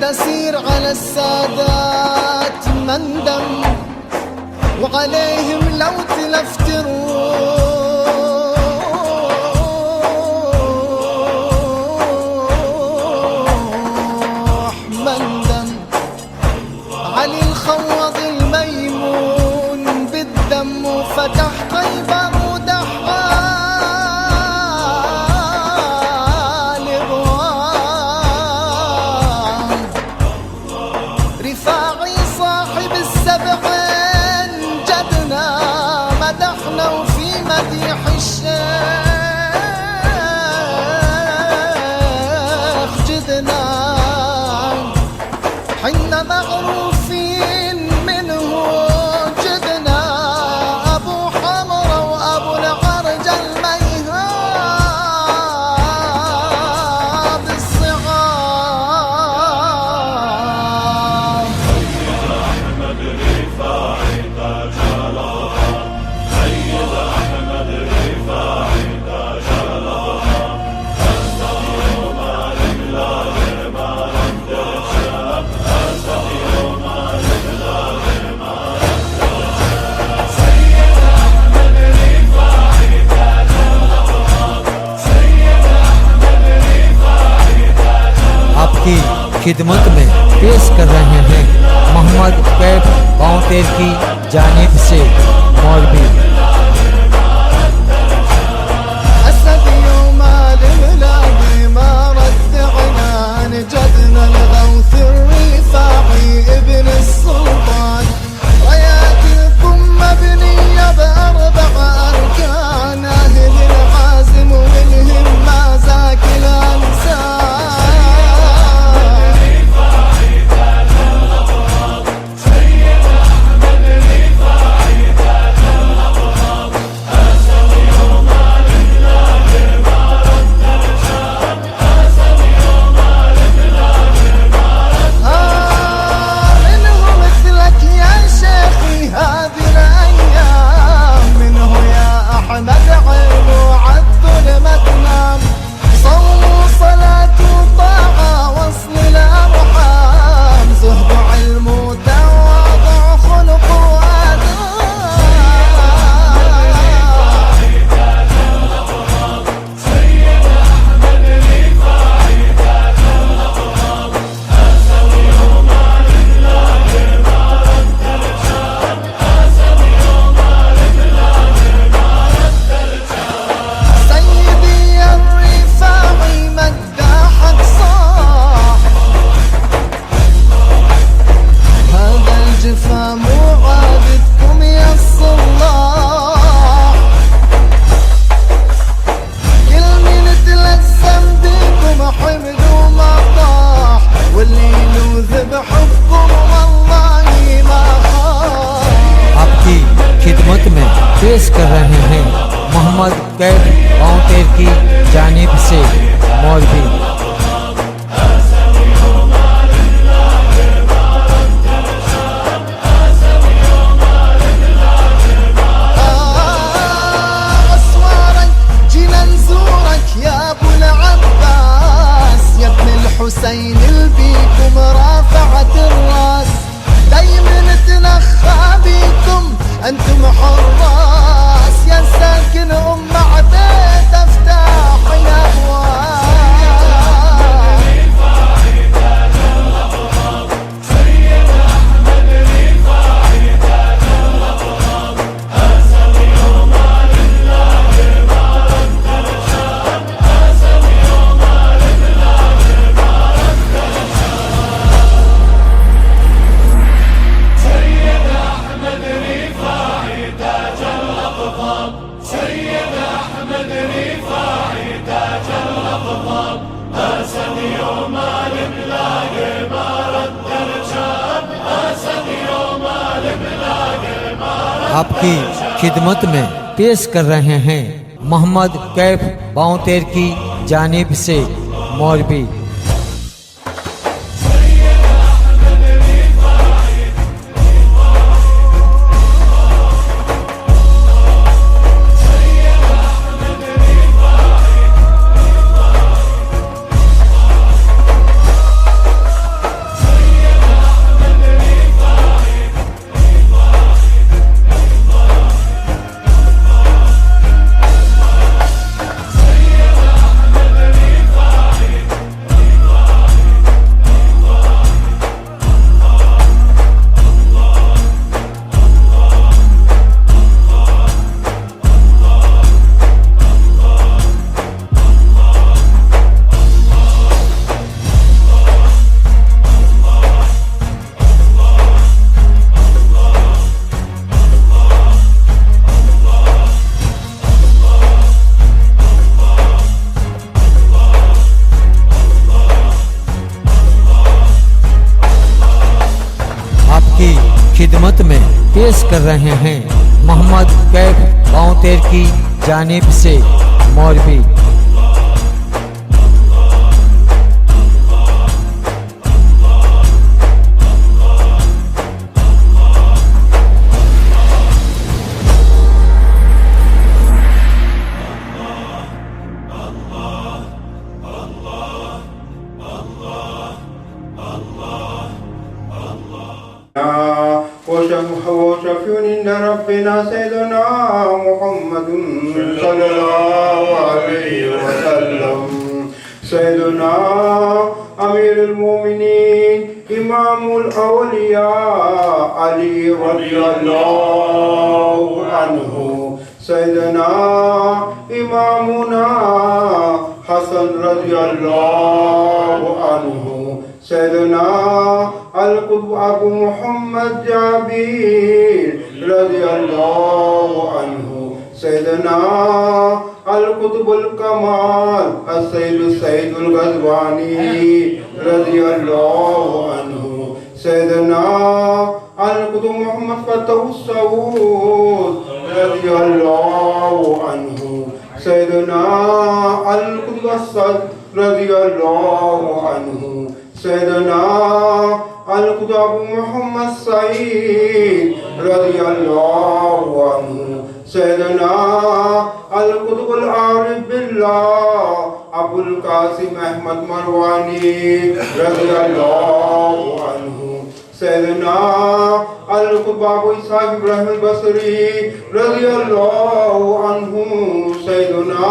تسير على السادات مندم، وعليهم لو تلفت الروح مندم. علي الخوض الميمون بالدم وفتح خيبر ودحى لغوام. رفاعي صاحب السبعين جدنا مدحنا وفي مديح الشيخ جدنا. حنا معروفين منه جدنا أبو حمرا وأبو العرج الميهاب الصغار. سيد أحمد رفاعي تاج الأبطال، سيد أحمد رفاعي تاج الأبطال. أسد يوم الإملاق ما رد الشاب، أسد يوم الإملاق ما رد الشاب. سيد أحمد رفاعي تاج الأبطال، سيد أحمد رفاعي تاج الأبطال. آپ کی خدمت میں پیش کر رہے ہیں محمد کیف باؤنٹیر کی جانب سے مولوی. أسد يوم الإملاق ما رد عنان جدنا الغوث الرفاعي ابن السلطان. راياتكم مبنية بأربع أركان، أهل العازم والهمة ذاك الأنسان. منه مثلك يا شيخي هذه الأيام، منه يا أحمد عين وعالظلمة تنام. صوم وصلاة وطاعة وصل الأرحام، زهد وعلم وتواضع خلق وأداب. سيدي الرفاعي مداحك صاح، هذا الجفا مو عادتكم يا الصلاح. كل من تلسم بكم حمد ومطاح، واللي يلوذ بحبكم والله ما خاف. آپ کی خدمت میں پیش کر رہے ہیں محمد کیف باؤنٹیر کی جانب سے مولوی. أسوارك جينا نزورك يا أبو العباس، يا ابن الحسين البيكم رافعة الراس. دايما نتنخى بيكم أنتم حراس، يا ساكن أم عبيد أفتح الأبواب. آپ کی خدمت میں پیش کر رہے ہیں محمد کیف باؤنٹیر کی جانب سے مولوی. خدمت میں پیش کر رہے ہیں محمد کیف باؤتیر کی جانب سے مولوی۔ وشفيع عند ربنا سيدنا محمد صلى الله عليه وسلم سيدنا أمير المؤمنين إمام الأولياء علي رضي الله عنه سيدنا إمامنا حسن رضي الله عنه سيدنا القطب أبو محمد جابر رضي الله عنه سيدنا القطب الكمال السيد الغزواني رضي الله عنه سيدنا القطب محمد فتح السعود رضي الله عنه سيدنا القطب الصدر رضي الله عنه سيدنا القطب أبو محمد سعيد رضي الله عنه سيدنا القطب العارف بالله أبو القاسم أحمد مرواني رضي الله عنه سيدنا القطب أبو إسحاق إبراهيم البصري رضي الله عنه سيدنا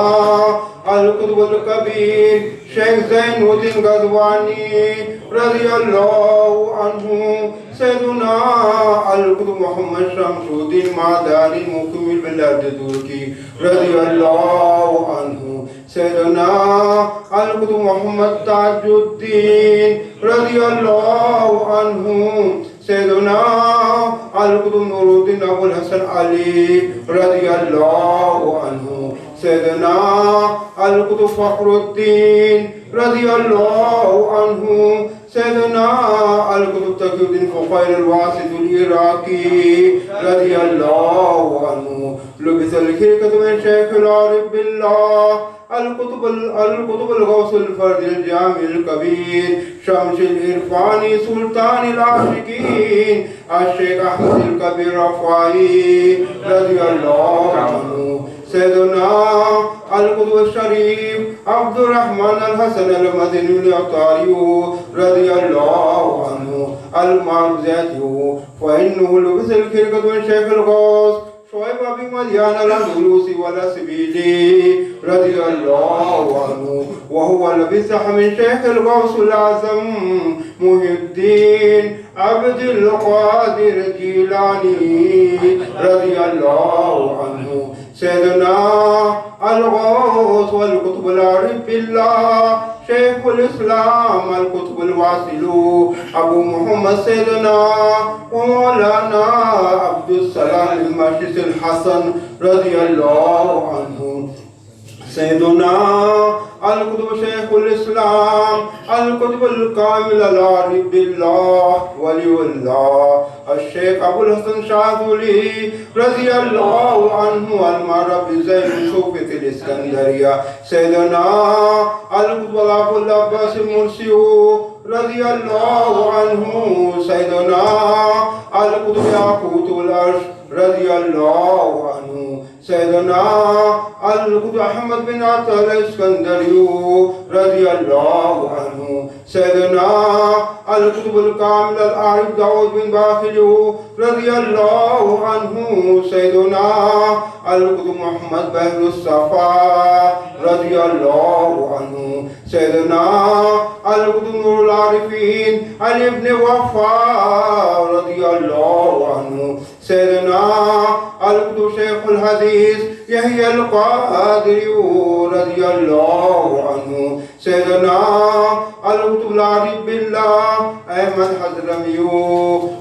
القطب الكبير شيخ زين الدين غزواني رضي الله عنه سيدنا القطب محمد شمس الدين معداني مكمل بلاد تركي رضي الله عنه سيدنا القطب محمد تاج الدين رضي الله عنه سيدنا القطب نور الدين أبو الحسن علي رضي الله عنه سيدنا القطب فخر الدين رضي الله عنه سيدنا القطب تقي الدين فقير الواسط العراقي رضي الله عنه لبس الخرقة من شيخ العارف بالله القطب الغوث الفرد الجامع الكبير شمس الإرفاني سلطان العاشقين الشيخ أحمد الكبير رفاعي رضي الله عنه سيدنا القطب الشريف عبد الرحمن الحسن المدني الأطاري رضي الله عنه المعروف ذاته فإنه لبس الخرقة من شيخ الغوث شعيب بن مليان الأندلسي والأسبيلي رضي الله عنه وهو لبسح من شيخ الغوث الأعظم محي الدين عبد القادر الجيلاني رضي الله عنه سيدنا الغوث والقطب العارف بالله شيخ الإسلام القطب الواصل أبو محمد سيدنا ومولانا عبد السلام الماشس الحسن رضي الله عنه سيدنا القطب شيخ الإسلام القطب الكامل العارف بالله ولي الله الشيخ أبو الحسن شاذلي رضي الله عنه المعروف بزين صوفة الإسكندرية سيدنا القطب أبو العباس المرسي رضي الله عنه سيدنا القطب ياقوت العرش رضي الله عنه سيدنا القطب أحمد بن عطا الإسكندري رضي الله عنه سيدنا القطب الكامل العارف داود بن باخر رضي الله عنه سيدنا القطب محمد بن الصفا رضي الله عنه سيدنا القطب نور العارفين علي بن وفا رضي الله عنه سيدنا القطب شيخ الحديث يحيى القادري رضي الله عنه سيدنا القطب العارف بالله أحمد حضرمي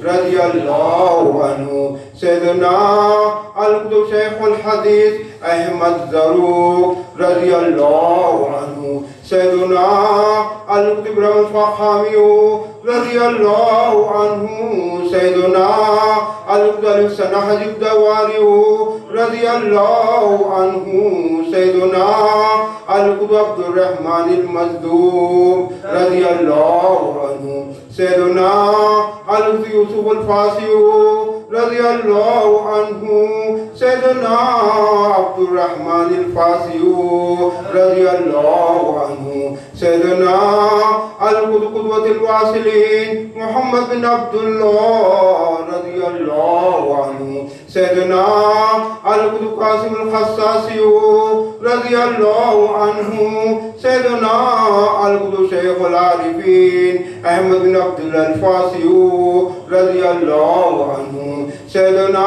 رضي الله عنه سيدنا القطب شيخ الحديث أحمد زروق رضي الله عنه سيدنا القطب الفخامي رضي الله عنه سيدنا القطب سنحج الدواري رضي الله عنه سيدنا القطب عبد الرحمن المزدوب رضي الله عنه سيدنا القطب يوسف الفاسي رضي الله عنه سيدنا عبد الرحمن الفاسي رضي الله عنه سيدنا القدوة الواصلين محمد بن عبد الله رضي الله عنه سيدنا القدوة قاسم الخصاصي رضي الله عنه سيدنا القدوة شيخ العارفين أحمد بن عبد الله الفاسي رضي الله عنه سيدنا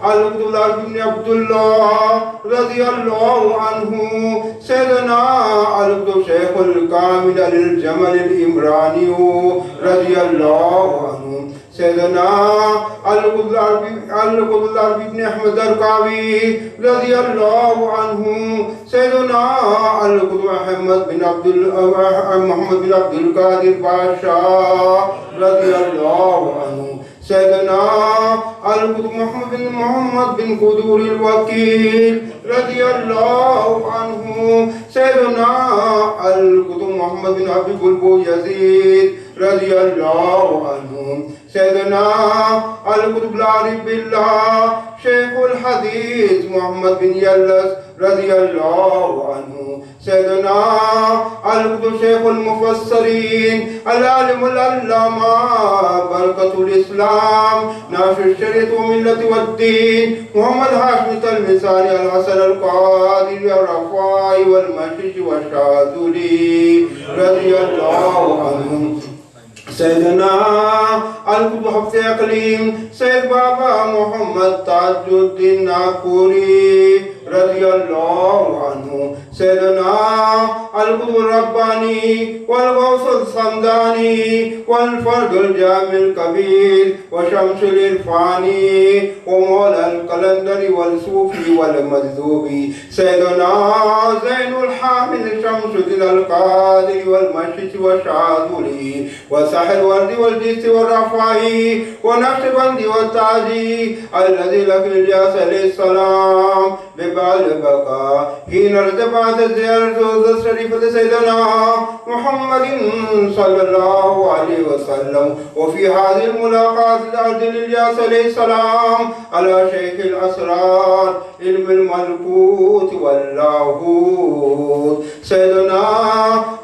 القدوة بن عبد الله رضي الله عنه سيدنا القدوة شيخ الكامل للجمل الإمراني رضي الله عنه سيدنا القدوة العربي بن أحمد الركاوي رضي الله عنه سيدنا القدوة محمد بن عبد القادر باشا رضي الله عنه سيدنا القدوة محمد بن قدور الوكيل رضي الله عنه سيدنا القدوة محمد بن عبد البو يزيد رضي الله عنه سيدنا القطب العارف بالله شيخ الحديث محمد بن يلس رضي الله عنه سيدنا القطب شيخ المفسرين العالم العلامة بركة الإسلام ناشر الشريعة والملة والدين محمد هاشم التلمساني الحسن القادري الرفاعي والمشيش والشاذلي رضي الله عنهم سيدنا القطب حفظ اقليم سيد بابا محمد تاج الدين ناپوری رضي الله عنه سيدنا القطب الرباني والغوث الصمداني والفرد الجامع الكبير وشمس الإرفاني ومولى القلندري والصوفي والمجذوبي سيدنا زين الحامل شمس الدين القادر والمشيش والشاذلي وساحر الورد والجيس والرفاعي ونقشبند والتاجي الذي لك الجاس عليه السلام ببعد البقاء حين ارتفعت الزيارة الشريفة سيدنا محمد صلى الله عليه وسلم وفي هذه الملاقات الأرض للجاس عليه السلام على شيخ الأسرار علم الملكوت واللاهوت سيدنا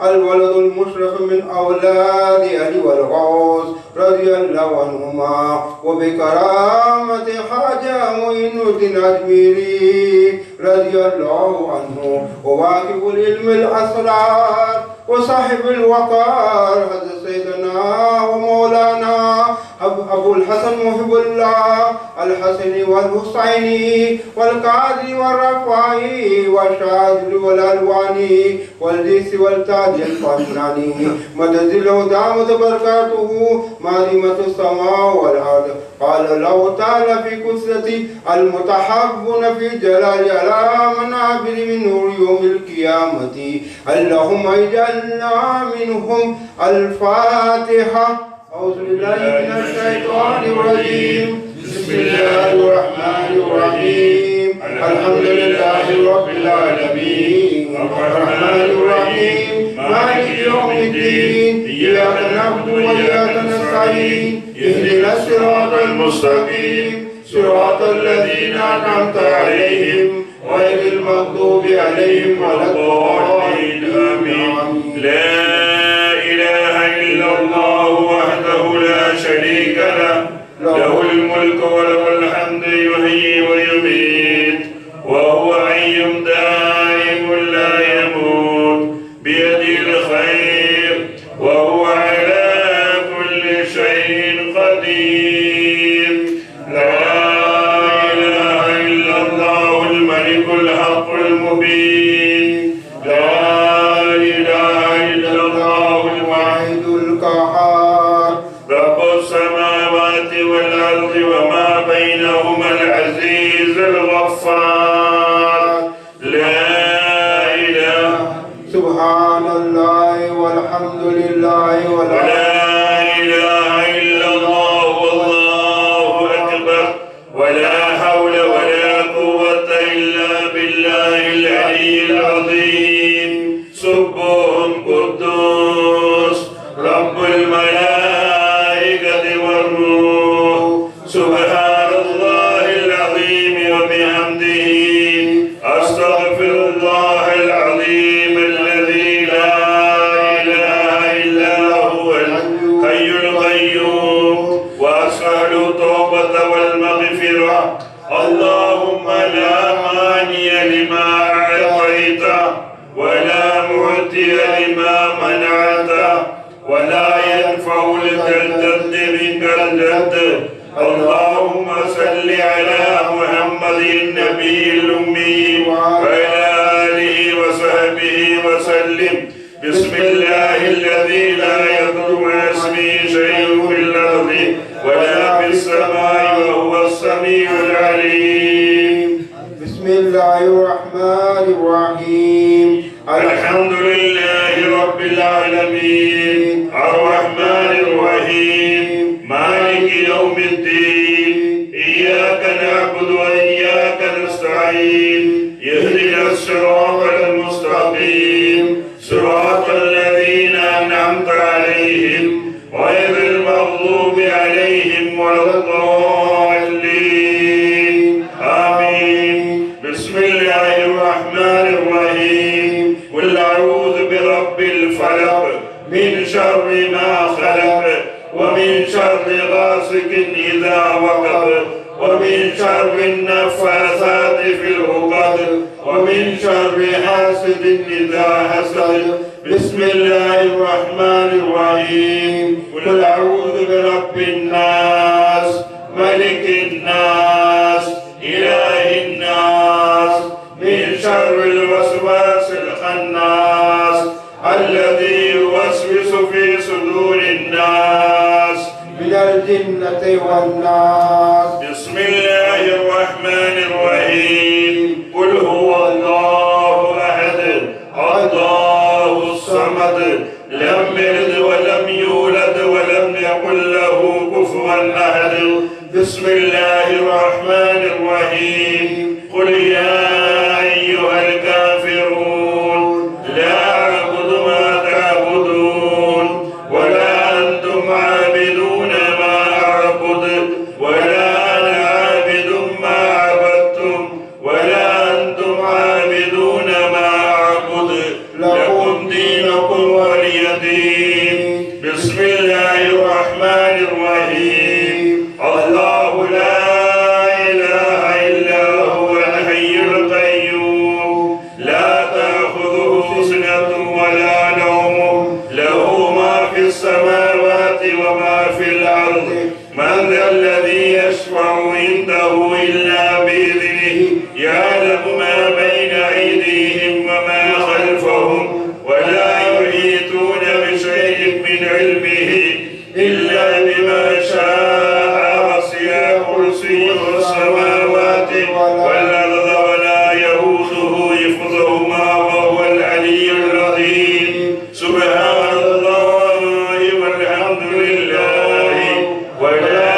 الولد المشرف من أولاد علي والغوث رضي الله عنهما وبكرامة حاجة معين الدين أجميري رضي الله عنه وواكب العلم الأسرار وصاحب الوقار هذا سيدنا ومولانا أبو الحسن محب الله الحسني والحسيني والقاضي والرفاعي والشاذلي والألواني والجيس والتاج الفناني مدد له دامت بركاته مادمة السماء والأرض قال الله تعالى في قدسة المتحبون في جلال على منابر من نور يوم القيامة اللهم اجعلنا منهم الفاتحة أعوذ بالله من الشيطان الرجيم بسم الله الرحمن الرحيم الحمد لله رب العالمين الرحمن الرحيم مالك يوم الدين إياك نعبد وإياك نستعين اهدنا الصراط المستقيم صراط الذين أنعمت عليهم غير المغضوب عليهم ولا الضالين آمين لا إله إلا الله وحده لا شريك له له الملك وله الحمد يحيي ويميت وهو حي دائم لا يموت بيده الخير وهو على كل شيء قدير لا إله إلا الله الملك الحق المبين لا إله إلا الله الواحد القهار رب السماوات والأرض وما بينهما العزيز الغفار لا إله سبحان والحمد لله ولا إله إلا الله والله أكبر ولا حول ولا قوة إلا بالله العلي العظيم سبح قدوس رب الملائكة والروح سبحان الله العظيم وبحمده أستغفر الله العظيم الذي لا إله إلا هو الحي القيوم وأسأل التوبة والمغفرة اللهم لا مانع لما أعطيت ولا معطي لما منعت ولا ينفع الجد منك الجد اللهم صل على محمد النبي الأمي وعلى آله وصحبه وسلم بسم الله الذي لا يضر مع اسمه شيء في الأرض ولا في السماء وهو السميع العليم بسم الله الرحمن الرحيم الحمد لله رب العالمين الرحمن الرحيم مالك يوم الدين إياك نعبد وإياك نستعين اهدنا الصراط المستقيم صراط الذين أنعمت عليهم غير المغضوب عليهم ولا الضالين آمين بسم الله الرحمن الرحيم قل أعوذ برب الفلق من شر ما خلق ومن شر غاسق إذا وقب ومن شر النفاثات في العقد ومن شر حاسد إذا حسد بسم الله الرحمن الرحيم قل أعوذ برب الناس ملك الناس إله الناس من شر الوسواس الخناس الذي يوسوس في صدور الناس من الجنة والناس بسم الله الرحمن الرحيم قل هو الله أحد الله الصمد لم يلد ولم يولد ولم يكن له كفوا أحد بسم الله الرحمن الرحيم قل يا أيها الكافرون لا أعبد ما تعبدون ولا أنتم عابدون ما أعبد ولا أنا عابد ما عبدتم ولا أنتم عابدون ما أعبد لكم دينكم ولي دين بسم الله الرحمن الرحيم الله لا إله إلا هو الحي القيوم لا تأخذه سنة ولا نوم له ما في السماوات وما في الأرض من ذا الذي يشفع عنده إلا بإذنه يعلم ما بين أيديهم وما خلفهم ولا يحيطون بشيء من علمه إلا بما شاء وسع كرسيه السماوات والأرض ولا يئوده حفظهما وهو العلي العظيم سبحان الله والحمد لله ولا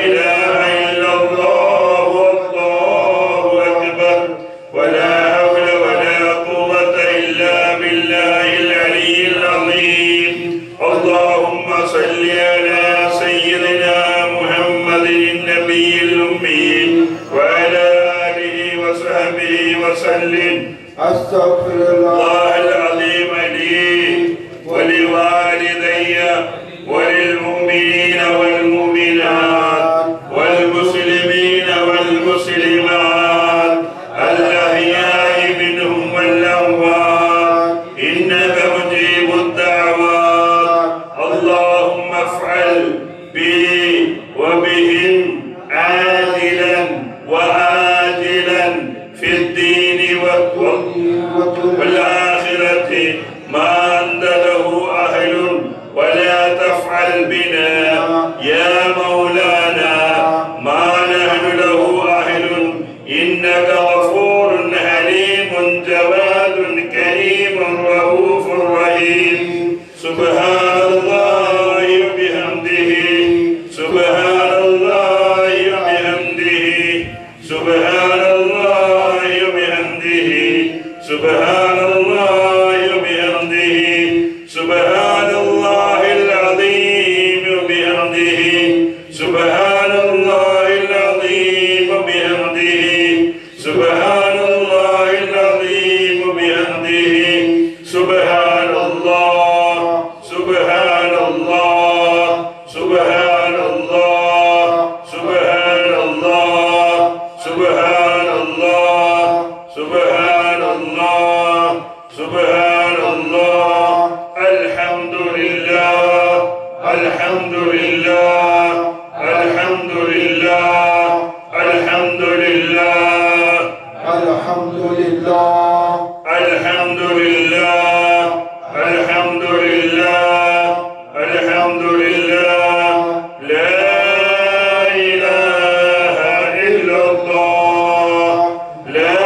إله إلا الله والله أكبر ولا حول ولا قوة إلا بالله العلي العظيم اللهم صل على سيدنا محمد النبي الأمي وعلى آله وصحبه وسلم أستغفر الله الله العظيم لي ولوالدي وللمؤمنين والمؤمنات والمسلمين والمسلمات الأحياء منهم والأموات إنك مجيب الدعوات اللهم افعل بي وبهم عاجلا وآجلا في الدين والآخرة ما أنت له أهل ولا تفعل بنا يا مولانا ما نحن له أهل إنك غفور حليم جواد كريم رؤوف رحيم سبحان الله وبحمده سبحان الله وبحمده سبحان الله وبحمده سبحان الله وبحمده سبحان الله العظيم وبحمده سبحان الله العظيم وبحمده سبحان الله العظيم وبحمده سبحان الله سبحان الله سبحان الله سبحان الله سبحان الله سبحان الله سبحان الله الحمد لله الحمد لله الحمد لله الحمد لله الحمد لله الحمد لله الحمد لله الحمد لله لا إله إلا الله لا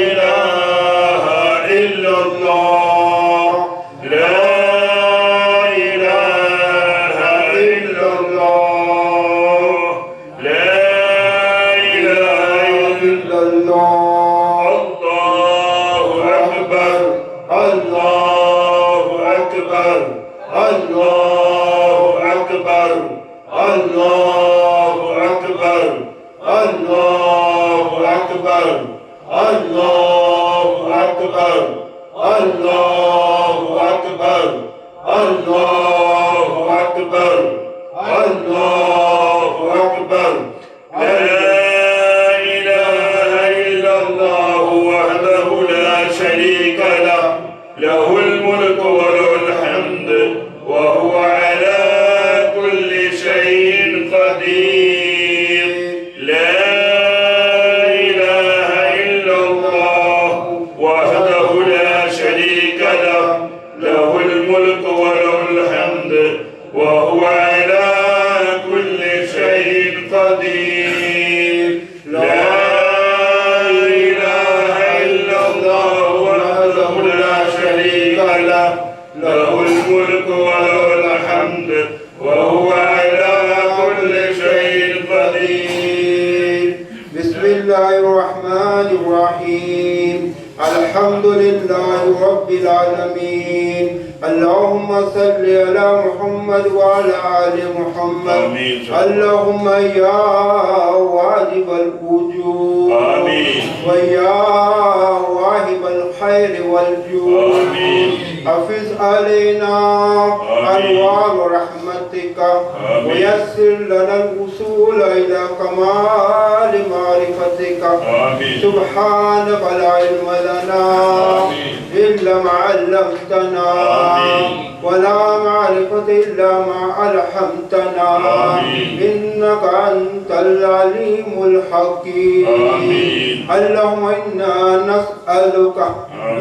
إله إلا الله لا إله إلا الله لا إله إلا الله الله أكبر الله أكبر الله أكبر الله أكبر الله أكبر الله أكبر الله أكبر الله أكبر الله أكبر لا إله إلا الله وحده لا شريك له له الملك وله الحمد وهو على كل شيء قدير لا إله إلا الله وحده لا شريك له له الملك وله الحمد وهو على كل شيء قدير لا إله إلا الله وحده لا شريك له له الملك وله الحمد وهو على كل شيء قدير بسم الله الرحمن الرحيم الحمد لله رب العالمين اللهم صل على محمد وعلى آل محمد آمين. اللهم يا واجب الوجود آمين. ويا واهب الخير والجود آمين. حفظ علينا أنوار رحمتك ويسر لنا الوصول إلى كمال معرفتك آمين. سبحانك لا علم لنا إلا ما علمتنا ولا معرفة إلا ما ألهمتنا إنك أنت العليم الحكيم اللهم إنا نسألك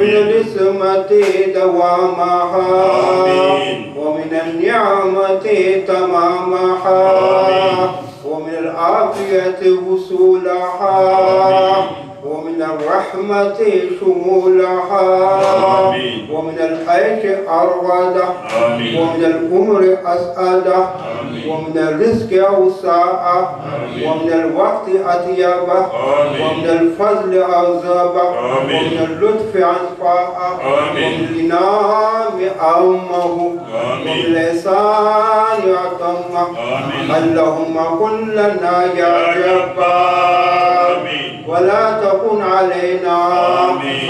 من العصمة دوامها ومن النعمة تمامها ومن العافية وصولها ومن الرحمة شمولها ومن العيش أرغدا ومن الأمر أسعدا ومن الرزق أوسعا ومن الوقت أطيبا ومن الفضل أعظما ومن اللطف أنفعا ومن الإنعام أعمه ومن الإحسان أتمه اللهم كن لنا يا جبار ولا تكن علينا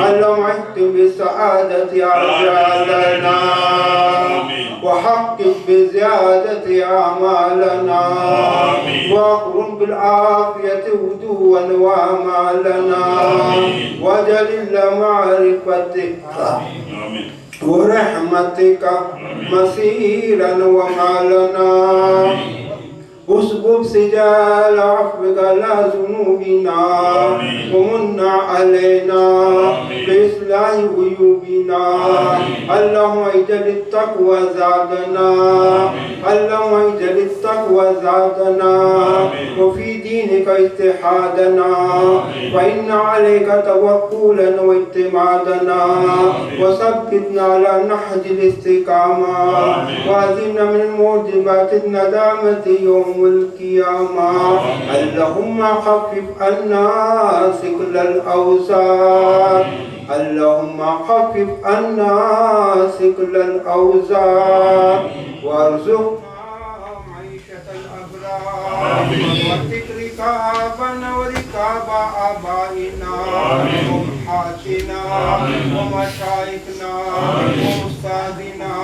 اللهم اكتب بالسعادة أرجالنا وحقق بزيادة أعمالنا واقرن بالعافية هدوا وأمالنا وجلل معرفتك ورحمتك مسيرا ومالنا اسبب سجال عفوك على ذنوبنا ومن علينا بإصلاح عيوبنا. اللهم اجعل التقوى زادنا، اللهم اجعل التقوى زادنا، وفي دينك اتحادنا، فإن عليك توكلنا واعتمادنا، وثبتنا على نهج الاستقامة، وأعذنا من موجبات الندامة يوم القيامة. اللهم خفف عنا ثقل الأوزار، اللهم خفف عنا ثقل الأوزار، وارزقنا معيشة الأبرار، واتق ركابنا وركاب آبائنا وأمهاتنا ومشايخنا وأستاذنا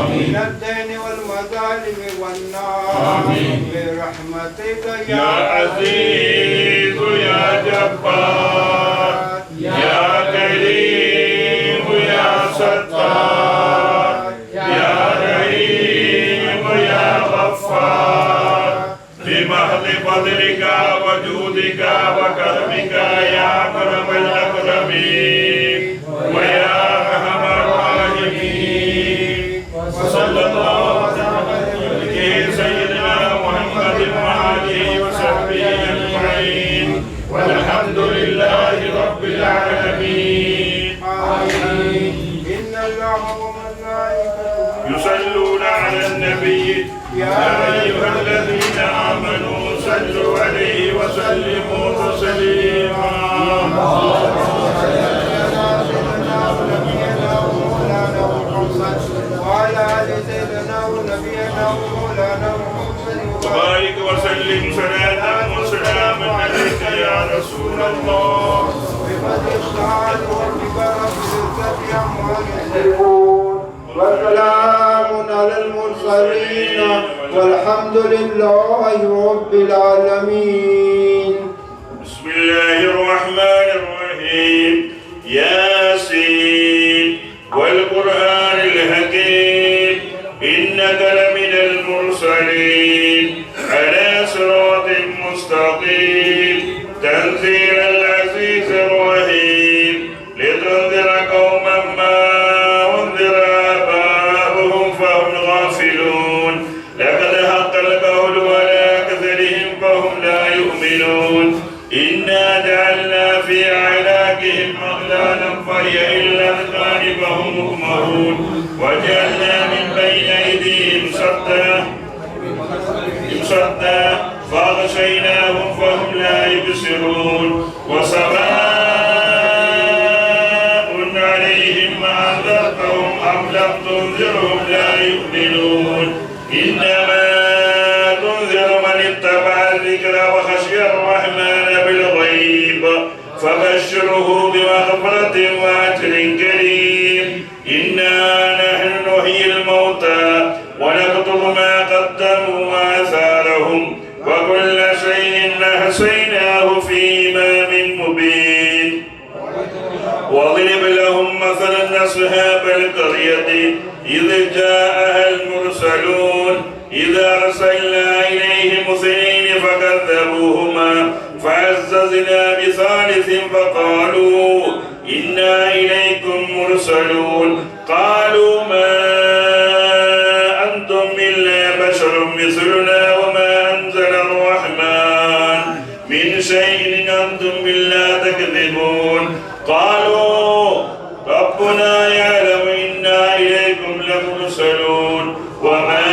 من الدين والمظالم والنار برحمتك يا عزيز يا جبار يا كريم يا ستار يا رحيم يا غفار، بمحض فضلك وجودك وكرمك يا أكرم الأكرمين ويا أرحم الراحمين. وصلى الله على سيدنا محمد وآله وصحبه أجمعين، والحمد لله رب العالمين. آمين. إن الله وملائكته يصلون على النبي يا أيها الذين آمنوا صلوا عليه وسلموا تسليما. وعلى آل سيدنا ونبينا ومولانا محمد وبارك وسلم صلاة وسلاما عليك يا رسول الله. بفضل الشهادة وببركة العزة عما يصفون، وسلام على المرسلين والحمد لله رب العالمين. بسم الله الرحمن الرحيم. ياسين والقرآن الحكيم إنك لمن المرسلين على صراط مستقيم تنزيل العزيز الرحيم لتنذر قوما ما أنذر آباؤهم فهم غافلون. لقد حق القول على أكثرهم فهم لا يؤمنون. إنا جعلنا في أعناقهم أغلالا فهي إلى الأذقان فهم مقمحون، وجعلنا من بين أيديهم سدا فأغشيناهم فهم لا يبصرون. وسواء عليهم أنذرتهم أم لم تنذرهم لا يؤمنون. إنما تنذر من اتبع الذكر وخشي الرحمن بالغيب فبشره بمغفرة وأجر كريم. إنا نحن نحيي الموتى ونكتب ما قدموا وآثارهم وكل شيء أحصيناه في إمام مبين. واضرب لهم مثلا أصحاب القرية إذ جاءها المرسلون إذا أرسلنا إليهم اثنين فكذبوهما فعززنا بثالث فقالوا إنا إليكم مرسلون. قالوا ما أنتم إلا بشر مثلنا وما أنزل الرحمن من شيء إن أنتم إلا تكذبون. قالوا ربنا يعلم إنا إليكم لمرسلون وما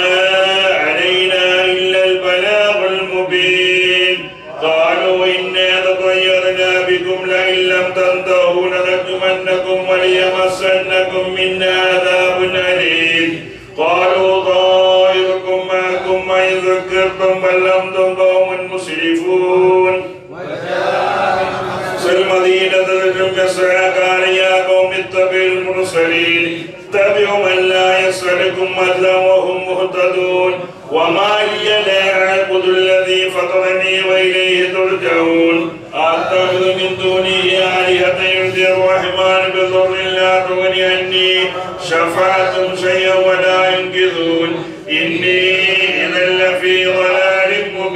علينا إلا البلاغ المبين. قالوا إنا تطيرنا بكم لئن لم تنتهوا لنرجمنكم وليمسنكم منا عذاب أليم. قالوا طائركم معكم وإن ذكرتم بل أنتم قوم مسرفون. المدينة تدعوهم يسعى قال يا قوم اتبعوا المرسلين اتبعوا من لا يسألكم أجرا وهم مهتدون. وما لي لا أعبد الذي فطرني وإليه ترجعون. أتخذ من دونه آلهة يرضي الرحمن بضر لا تغني عني شفاعتهم شيئا ولا ينقذون. إني إذا لفي ضلال مبين.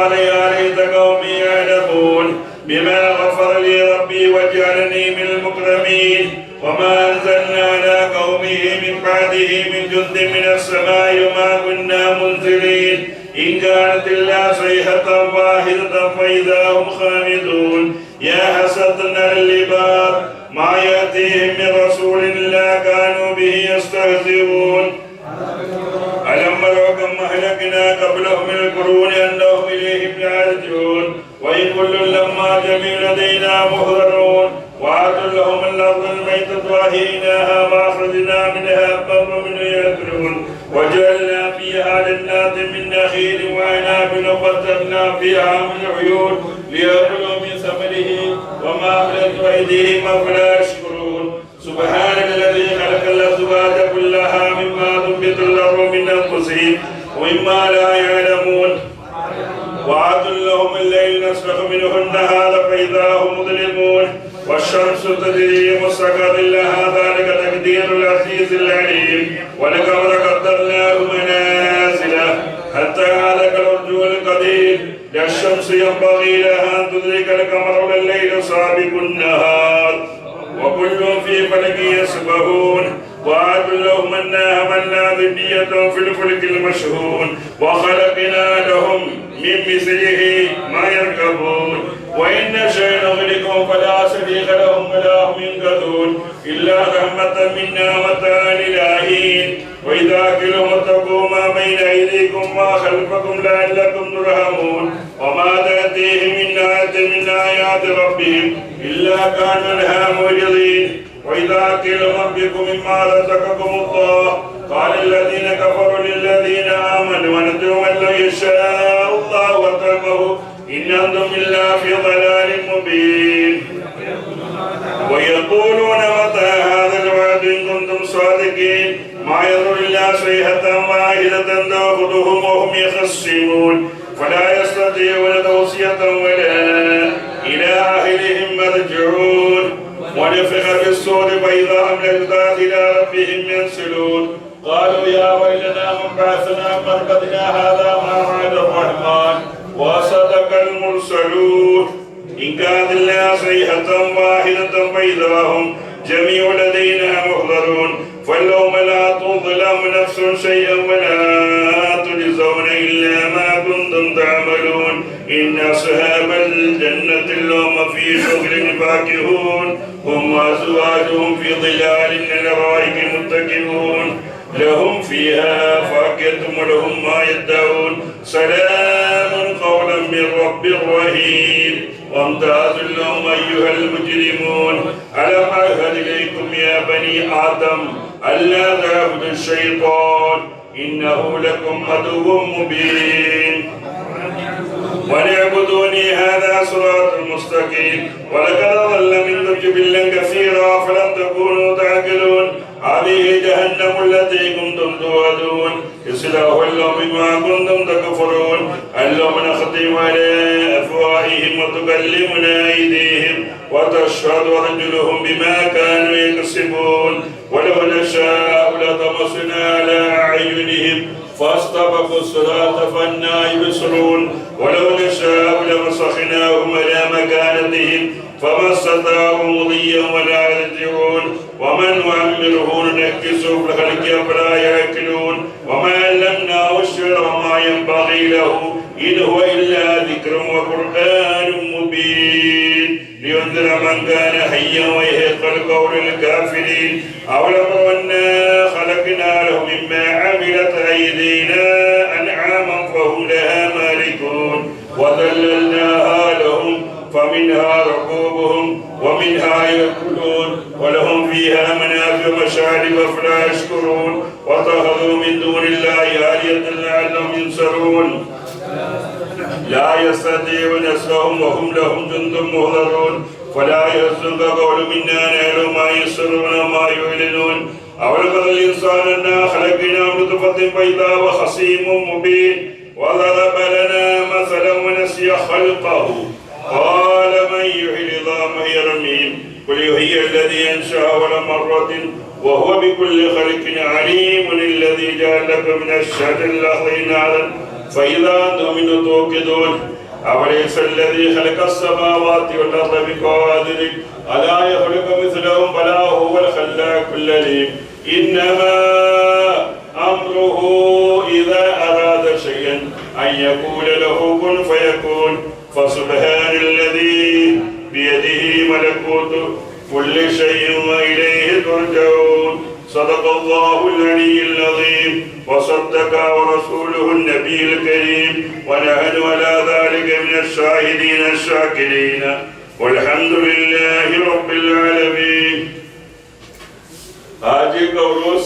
قال يا ليت قومي يعلمون بما غفر لي ربي وجعلني من المكرمين وما أنزلنا على قومه من بعده من جند من السماء وما كنا منزلين إن كانت إلا صيحة واحدة فإذا هم خامدون يا حسرتنا اللباب ما يأتيهم من رسول إلا كانوا به يستهزئون ألم يروا كم أهلكنا قبلهم من القرون أنهم إليهم لا يرجعون وإن كل لما جميع لدينا محضرون وأعد لهم الأرض الميتة وأحييناها وأخرجنا منها قوم من يأكلون وجعلنا فيها جنات من نخيل وعناب وفجرنا فيها من عيون ليأكلوا من ثمره وما عملت أيديهم أفلا يشكرون سبحان الذي خلق الأزواج كلها مما تنبت الأرض من أنفسهم ومما لا يعلمون وأعد لهم الليل نسلخ منه النهار فإذا هم مظلمون والشمس تجري مستقر لها ذلك تقدير العزيز العليم ولقد قدرناه منازل حتى عاد كالرجل القديم لا الشمس ينبغي لها أن تدرك القمر ولا الليل سابق النهار وكل في فلك يسبحون وأعد لهم أنا حملنا ذريتهم في الفلك المشحون وخلقنا لهم من مثله ما يركبون وإن نشأ نغرقهم فلا صريخ لهم ولا هم ينقذون إلا رحمة منا متاعا إلى حين وإذا كلهم اتقوا ما بين أيديكم وما خلفكم لعلكم ترحمون وما تأتيهم من آية من آيات ربهم إلا كانوا عنها معرضين وإذا قيل ربكم مما رزقكم الله قال الذين كفروا للذين آمنوا ونرجو أن لو يشاء الله وتركه إن أنتم إلا في ضلال مبين ويقولون متى هذا الوعد إن كنتم صادقين ما يضر إلا صيحة واحدة تأخذهم وهم يخصمون فلا يستطيعون توصية ولا إلى أهلهم مرجعون ونفخ في الصور فإذا هم لجثة إلى ربهم ينسلون قالوا يا ويلنا من بعثنا مرقدنا هذا ما وعد الرحمن وصدق المرسلون إن كانت إلا صيحة واحدة فإذا هم جميع لدينا محضرون فاليوم لا تظلم نفس شيئا ولا تجزون إلا ما كنتم تعملون إن أصحاب الجنة اليوم في شغل فاكهون هم وأزواجهم في ظلال الأرائك متكئون لهم فيها فاكهة ولهم ما يدعون سلام قولا من رب رحيم وامتازوا اليوم أيها المجرمون ألم أعهد إليكم يا بني آدم ألا تعبدوا الشيطان إنه لكم عدو مبين وليعبدوني هذا صراط مستقيم ولقد ضل منكم جبلا كثيرا فلم تكونوا تعقلون هذه جهنم التي كنتم توعدون اصلوها اليوم بما كنتم تكفرون اليوم نختم على أفواههم وتكلمنا أيديهم وتشهد أرجلهم بما كانوا يكسبون ولو نشاء لطمسنا على أعينهم فاستبقوا الصراط فأنى يبصرون ولو نشاء لمسخناهم على مكانتهم فما استطاعوا مضيا ولا يرجعون ومن نعمره ننكسه في الخلق فلا يأكلون وما علمناه الشعر وما ينبغي له إن هو إلا ذكر وقرآن مبين لينذر من كان حيا ويحق القول الكافرين أولم يروا أنا خلقنا له مما عملت أيدينا أنعاما فهم لها مالكون وذللناها لهم فمنها ركوبهم ومنها يأكلون ولهم فيها منافع ومشارب فلا يشكرون واتخذوا من دون الله آلهة لعلهم ينصرون لا يستطيعون نصرهم وهم لهم جند مهضرون فلا يحزنك قول منا نعلم ما يسرون وما يعلنون أولم يرى الإنسان أنا خلقناه من نطفة بيضاء وخصيم مبين وضرب لنا مثلا ونسي خلقه قال من يحيي العظام وهي رميم قل يحيي الذي أنشأها أول مرة وهو بكل خلق عليم الذي جعل لكم من الشجر الأخضر نارا فإذا أنتم منه توقدون أوليس الذي خلق السماوات والأرض بقادر ألا يخلق مثلهم بلى هو الخلاق العليم إنما أمره إذا أراد شيئا أن يقول له كن فيكون فسبحان الذي بيده ملكوت كل شيء وإليه ترجعون صدق الله العلي العظيم وصدق ورسوله النبي الكريم ونحن على ذلك من الشاهدين الشاكرين والحمد لله رب العالمين. آج کا عروس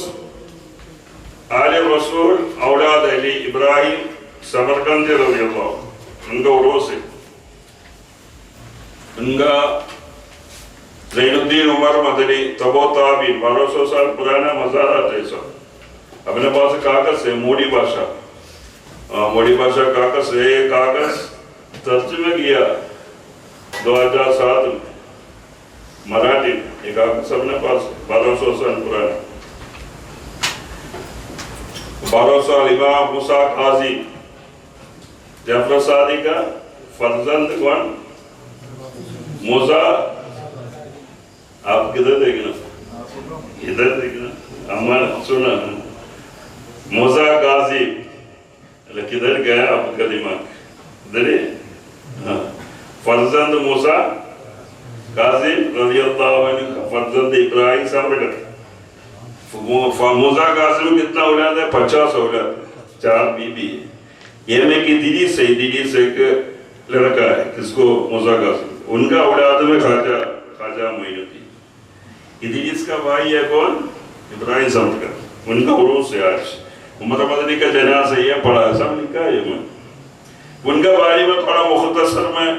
آل رسول اولاد علی ابراہیم سمرقندی رضی اللہ ان کا عروس ہے. ان کا زین الدین عمر مدنی تبو تابعین 1200 سال پرانا مزارات ہے. سب اپنے پاس کاغذ ہے موڑی بادشاہ کاغذ ہے. یہ کاغذ ترجمہ کیا 2007 میں مراٹھی میں. یہ کاغذ اپنے پاس 1200 سال پرانا. 1200 سال امام موسیٰ قاضی جعفر صادق کا فرزند کون؟ موسیٰ. آپ کدھر دیکھنا ادھر دیکھنا امان سنا موسیٰ قاضی کدھر گیا آپ کا دماغ ادھر ہے. فرزند موسیٰ قاضی رضی اللہ عنہ فرزند ابراہیم صاحب بیٹا. موسیٰ قاضی میں کتنا اولاد ہے؟ 50 اولاد 4 بیوی ہے. یہ میں کی دیدی سے ایک لڑکا ہے کس کو موسیٰ قاضی. ان کا اولاد میں خواجہ معین الدین. ادریس کا بھائی ہے کون؟ ابراہیم صاحب کا. ان کا عروس ہے آج. عمر مدنی کا جنازہ یہ پڑھا ہے سب لکھا ہے. ان کا بارے میں تھوڑا مختصر میں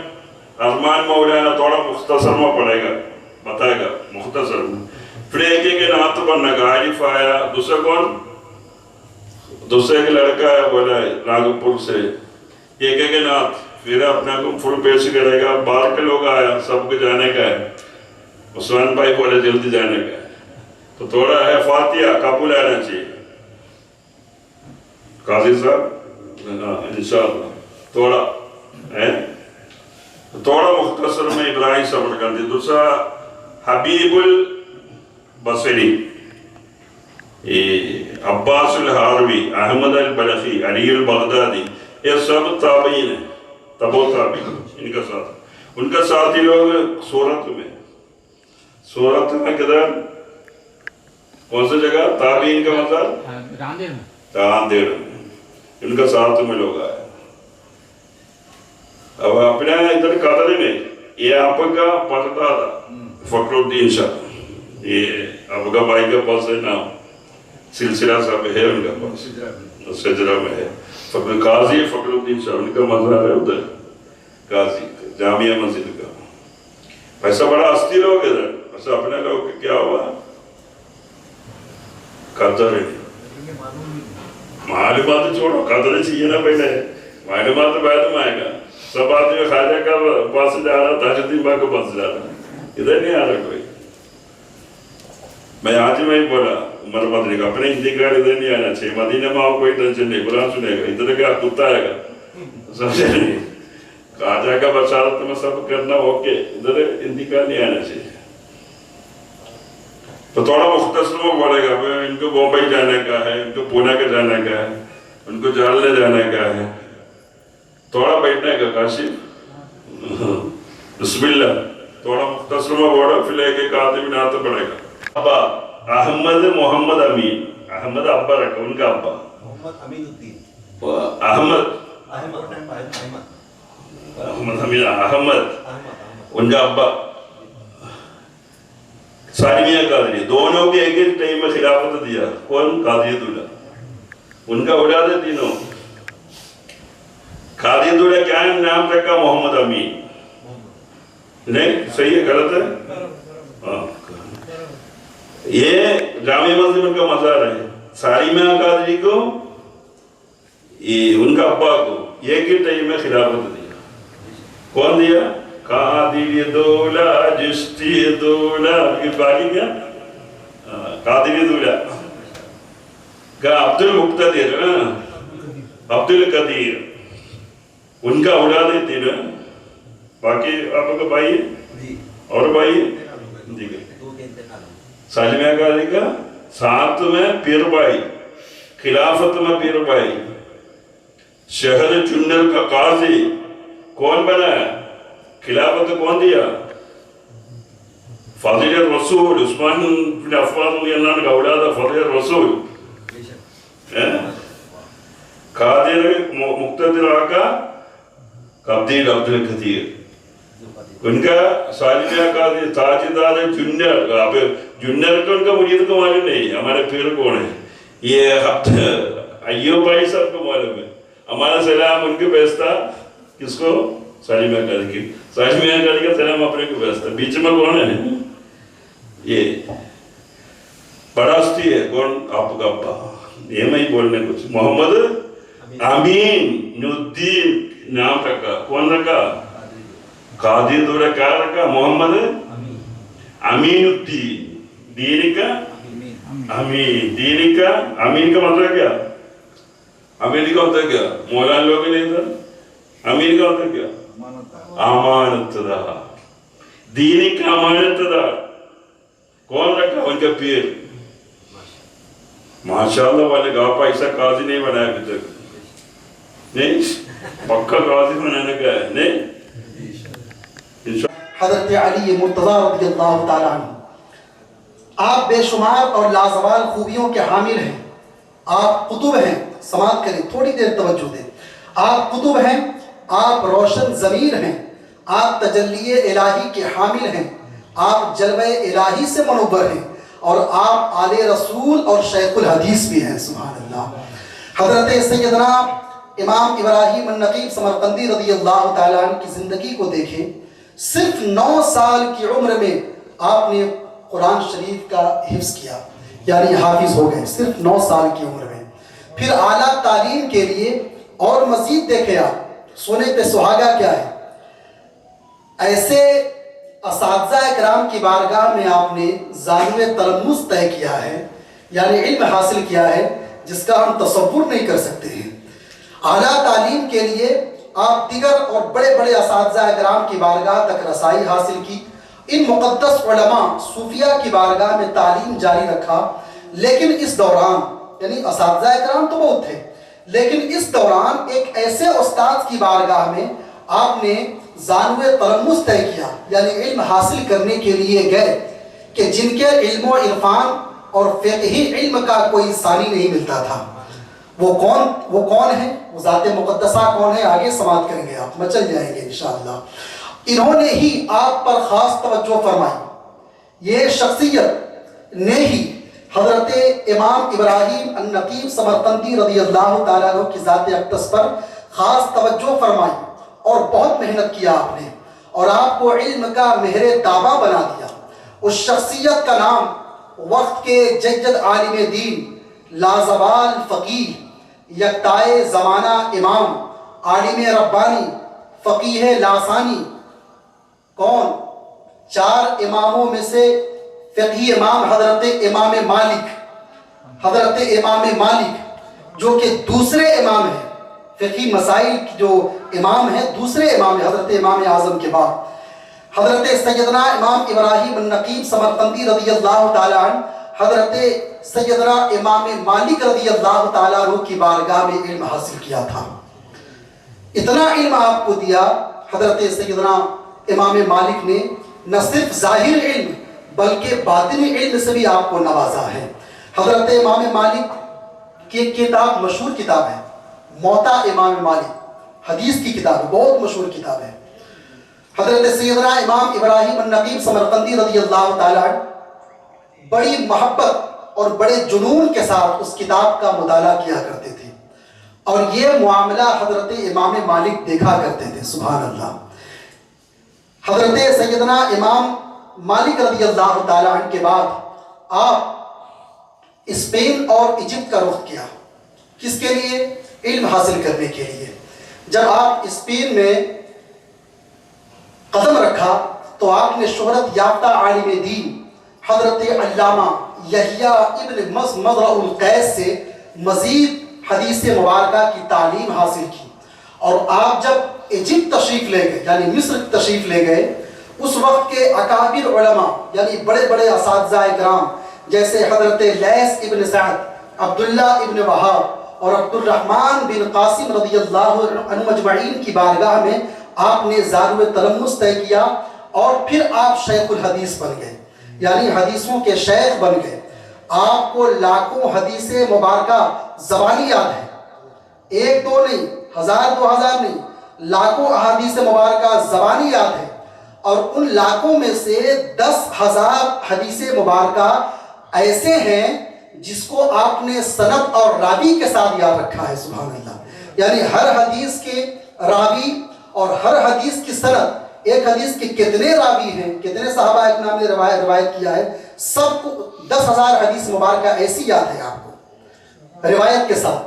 ارمان مولانا تھوڑا مختصر میں پڑھے گا بتائے گا مختصر میں. پھر ایک نعت بننے کا عارف آیا. دوسرا کون؟ دوسرے ایک لڑکا ہے بولا ہے ناگپور سے. ایک نعت پھر اپنا کو فل پیش کرے گا. باہر کے لوگ آیا سب کو جانے کا ہے. عثمان بھائی بولے جلدی جانے کا تو تھوڑا ہے فاتحہ قبول آنا چاہیے. قاضی صاحب انشاءاللہ تھوڑا مختصر میں ابراہیم سمرقندی. دوسرا حبیب البصری عباس الحاروی احمد البلخی علی البغدادی یہ سب تابعین ہیں تبو تابعین. ان کا ساتھی لوگ سورت میں کدھر کون سی جگہ تابعین کا مزار راندیر میں. ان کا ساتھ میں لوگ آئے. اب اپنے ادھر قدر میں یہ آپ کا پڑھتا تھا فخر الدین شاہ. یہ آپ کا بھائی کا پاس ہے نام سلسلہ صاحب ہے ان کا پاس سجرہ میں ہے. قاضی فخر الدین شاہ ان کا مزار ہے ادھر قاضی جامعہ مسجد کا. ایسا بڑا ہستی لوگ ادھر. ایسا اپنے لوگ کیا ہوا قدر ہے. معلومات چھوڑو قدر چاہیے نا پہلے. معلومات بعد میں آئے گا. سب آدمی خواجہ کا پاس جا رہا تاج الدین باغ کے پاس جا رہا ادھر نہیں آ رہا کوئی. میں آج میں ہی بولا عمر مدنی کا اپنے انتقال ادھر نہیں آنا چاہیے. مدینہ میں آپ کوئی ٹینشن نہیں قرآن سنے گا. ادھر کیا کتا آئے گا سمجھے نہیں. خواجہ کا بشارت میں سب کرنا اوکے. ادھر انتقال نہیں آنا چاہیے. تو تھوڑا مختصر میں بولے گا ان کو بمبئی جانے کا ہے ان کو پونے کا جانے کا ہے ان کو جالنے جانے کا ہے. تھوڑا بیٹھنے کا کاشف بسم اللہ تھوڑا مختصر میں بولا. پھر ایک آدمی نعت پڑھے گا. ابا احمد محمد امین. احمد ابا رکھا ان کا ابا محمد امین الدین. احمد امین احمد ان کا ابا سالمیہ قادری. دونوں کے ایک ٹائم میں خلافت دیا. کون؟ قادریت اللہ. ان کا اولاد ہے تینوں. قادریت اللہ کیا نام رکھا؟ محمد امین. نہیں صحیح ہے غلط ہے؟ یہ جامع مسجد ان کا مزار ہے. سالمیہ قادری کو ان کا ابا کو ایک ہی ٹائم میں خلافت دیا. کون دیا؟ قادری دولا جستی دولا. یہ باقی کیا؟ قادری دولا کا عبد المقتدر عبد القدیر ان کا اولاد تھی نا. باقی آپ کا بھائی اور بھائی سالمیہ قاضی کا 7 میں پیر بھائی, خلافت میں پیر بھائی, شہر جنر کا قاضی کون بنا ہے, خلافت کون دیا, فاضل الرسول عثمان بن عفان رضی اللہ عنہ کا اولاد فاضل الرسول. قادر مقتدر آقا عبد القدیر ان کا سالمیہ قاضی تاجدار جنر. جنر کو ان کا مرید کو معلوم نہیں, ہمارے پیر کون ہے, یہ ایوب بھائی صاحب کو معلوم ہے. ہمارا سلام ان کے بیچتا کس کو, سالمیہ قاضی کی. سالمیہ قاضی کا سلام اپنے کو بیچتا. بیچ میں کون ہے, یہ پڑاستی ہے کون, آپ کا ابا, یہ میں ہی بولنے کچھ. محمد امین الدین نام رکھا, کون رکھا, قاضی دورہ کیا رکھا, محمد امین الدین. دین کا امین, دین کا امین کا مطلب کیا, امین کا ہوتا ہے کیا, مولانا لوگ نہیں تھا, امین کا ہوتا ہے کیا, امانت دار. دین کا امانت دار کون رکھا, ان کا پیر. ماشاءاللہ والے گاپا ایسا قاضی نہیں بنایا ابھی تک, نہیں پکا قاضی بنانے کا ہے, نہیں. حضرت علی مرتضیٰ رضی اللہ تعالیٰ عنہ, آپ بے شمار اور لازوال خوبیوں کے حامل ہیں. آپ قطب ہیں, سماعت کریں, تھوڑی دیر توجہ دیں. آپ قطب ہیں, آپ روشن ضمیر ہیں, آپ تجلی الہی کے حامل ہیں, آپ جلوہ الہی سے منور ہیں, اور آپ آل رسول اور شیخ الحدیث بھی ہیں. سبحان اللہ. حضرت سیدنا امام ابراہیم النقیب سمرقندی رضی اللہ تعالیٰ عنہ کی زندگی کو دیکھیں. صرف 9 سال کی عمر میں آپ نے قرآن شریف کا حفظ کیا, یعنی حافظ ہو گئے صرف 9 سال کی عمر میں. پھر اعلیٰ تعلیم کے لیے اور مزید دیکھیں آپ, سونے پہ سہاگا کیا ہے, ایسے اساتذہ اکرام کی بارگاہ میں آپ نے زانو تلمذ طے کیا ہے, یعنی علم حاصل کیا ہے جس کا ہم تصور نہیں کر سکتے ہیں. اعلیٰ تعلیم کے لیے آپ دیگر اور بڑے بڑے اساتذہ اکرام کی بارگاہ تک رسائی حاصل کی. ان مقدس علماء صوفیہ کی بارگاہ میں تعلیم جاری رکھا. لیکن اس دوران, یعنی اساتذہ اکرام تو بہت تھے, لیکن اس دوران ایک ایسے استاد کی بارگاہ میں آپ نے زانو تلمذ طے کیا, یعنی علم حاصل کرنے کے لیے گئے کہ جن کے علم و عرفان اور فقہی علم کا کوئی ثانی نہیں ملتا تھا. وہ کون ہے, وہ ذات مقدسہ کون ہے, آگے سماعت کریں گے آپ, مچل جائیں گے انشاءاللہ. انہوں نے ہی آپ پر خاص توجہ فرمائی. یہ شخصیت نے ہی حضرت امام ابراہیم النقیب سمرقندی رضی اللہ تعالیٰ عنہ کی ذات اقدس پر خاص توجہ فرمائی, اور بہت محنت کیا آپ نے, اور آپ کو علم کا مہر دعویٰ بنا دیا. اس شخصیت کا نام وقت کے جید عالم دین, لازوال فقیہ, یکتائے زمانہ امام, عالم ربانی, فقیہ لاسانی. کون؟ 4 اماموں میں سے فقہی امام حضرت امام مالک جو کہ دوسرے امام ہیں, فقہی مسائل جو امام ہیں, دوسرے امام ہیں حضرت امام اعظم کے بعد. حضرت سیدنا امام ابراہیم النقیب سمرقندی رضی اللہ تعالیٰ عنہ حضرت سیدنا امام مالک رضی اللہ تعالیٰ عنہ کی بارگاہ میں علم حاصل کیا تھا. اتنا علم آپ کو دیا حضرت سیدنا امام مالک نے, نہ صرف ظاہر علم بلکہ باطنی علم سے بھی آپ کو نوازا ہے. حضرت امام مالک کی ایک کتاب, مشہور کتاب ہے موطا امام مالک, حدیث کی کتاب ہے, بہت مشہور کتاب ہے. حضرت سیدنا امام ابراہیم النقیب سمرقندی رضی اللہ تعالیٰ عنہ بڑی محبت اور بڑے جنون کے ساتھ اس کتاب کا مطالعہ کیا کرتے تھے, اور یہ معاملہ حضرت امام مالک دیکھا کرتے تھے. سبحان اللہ. حضرت سیدنا امام مالک رضی اللہ تعالیٰ عنہ کے بعد آپ اسپین اور ایجپٹ کا رخ کیا. کس کے لیے؟ علم حاصل کرنے کے لیے. جب آپ اسپین میں قدم رکھا تو آپ نے شہرت یافتہ عالم دین حضرت علامہ یحییٰ ابن مضرع القیس سے مزید حدیث مبارکہ کی تعلیم حاصل کی، اور آپ جب ایجپٹ تشریف لے گئے یعنی مصر تشریف لے گئے، اس وقت کے اکابر علماء یعنی بڑے بڑے اساتذہ کرام جیسے حضرت لیث ابن سعد، عبداللہ ابن وہاب اور عبد الرحمن بن قاسم رضی اللہ عنہ مجمعین کی بارگاہ میں آپ نے زارو تلمس طے کیا، اور پھر آپ شیخ الحدیث بن گئے، یعنی حدیثوں کے شیخ بن گئے۔ آپ کو لاکھوں حدیث مبارکہ زبانی یاد ہے، ایک دو نہیں، ہزار دو ہزار نہیں، لاکھوں احادیث مبارکہ زبانی یاد ہے، اور ان لاکھوں میں سے 10,000 حدیث مبارکہ ایسے ہیں جس کو آپ نے سند اور راوی کے ساتھ یاد رکھا ہے، سبحان اللہ۔ یعنی ہر حدیث کے راوی اور ہر حدیث کی سند، ایک حدیث کے کتنے راوی ہیں، کتنے صحابہ اکرام نے روایت کیا ہے، سب کو 10,000 حدیث مبارکہ ایسی یاد ہے آپ کو روایت کے ساتھ۔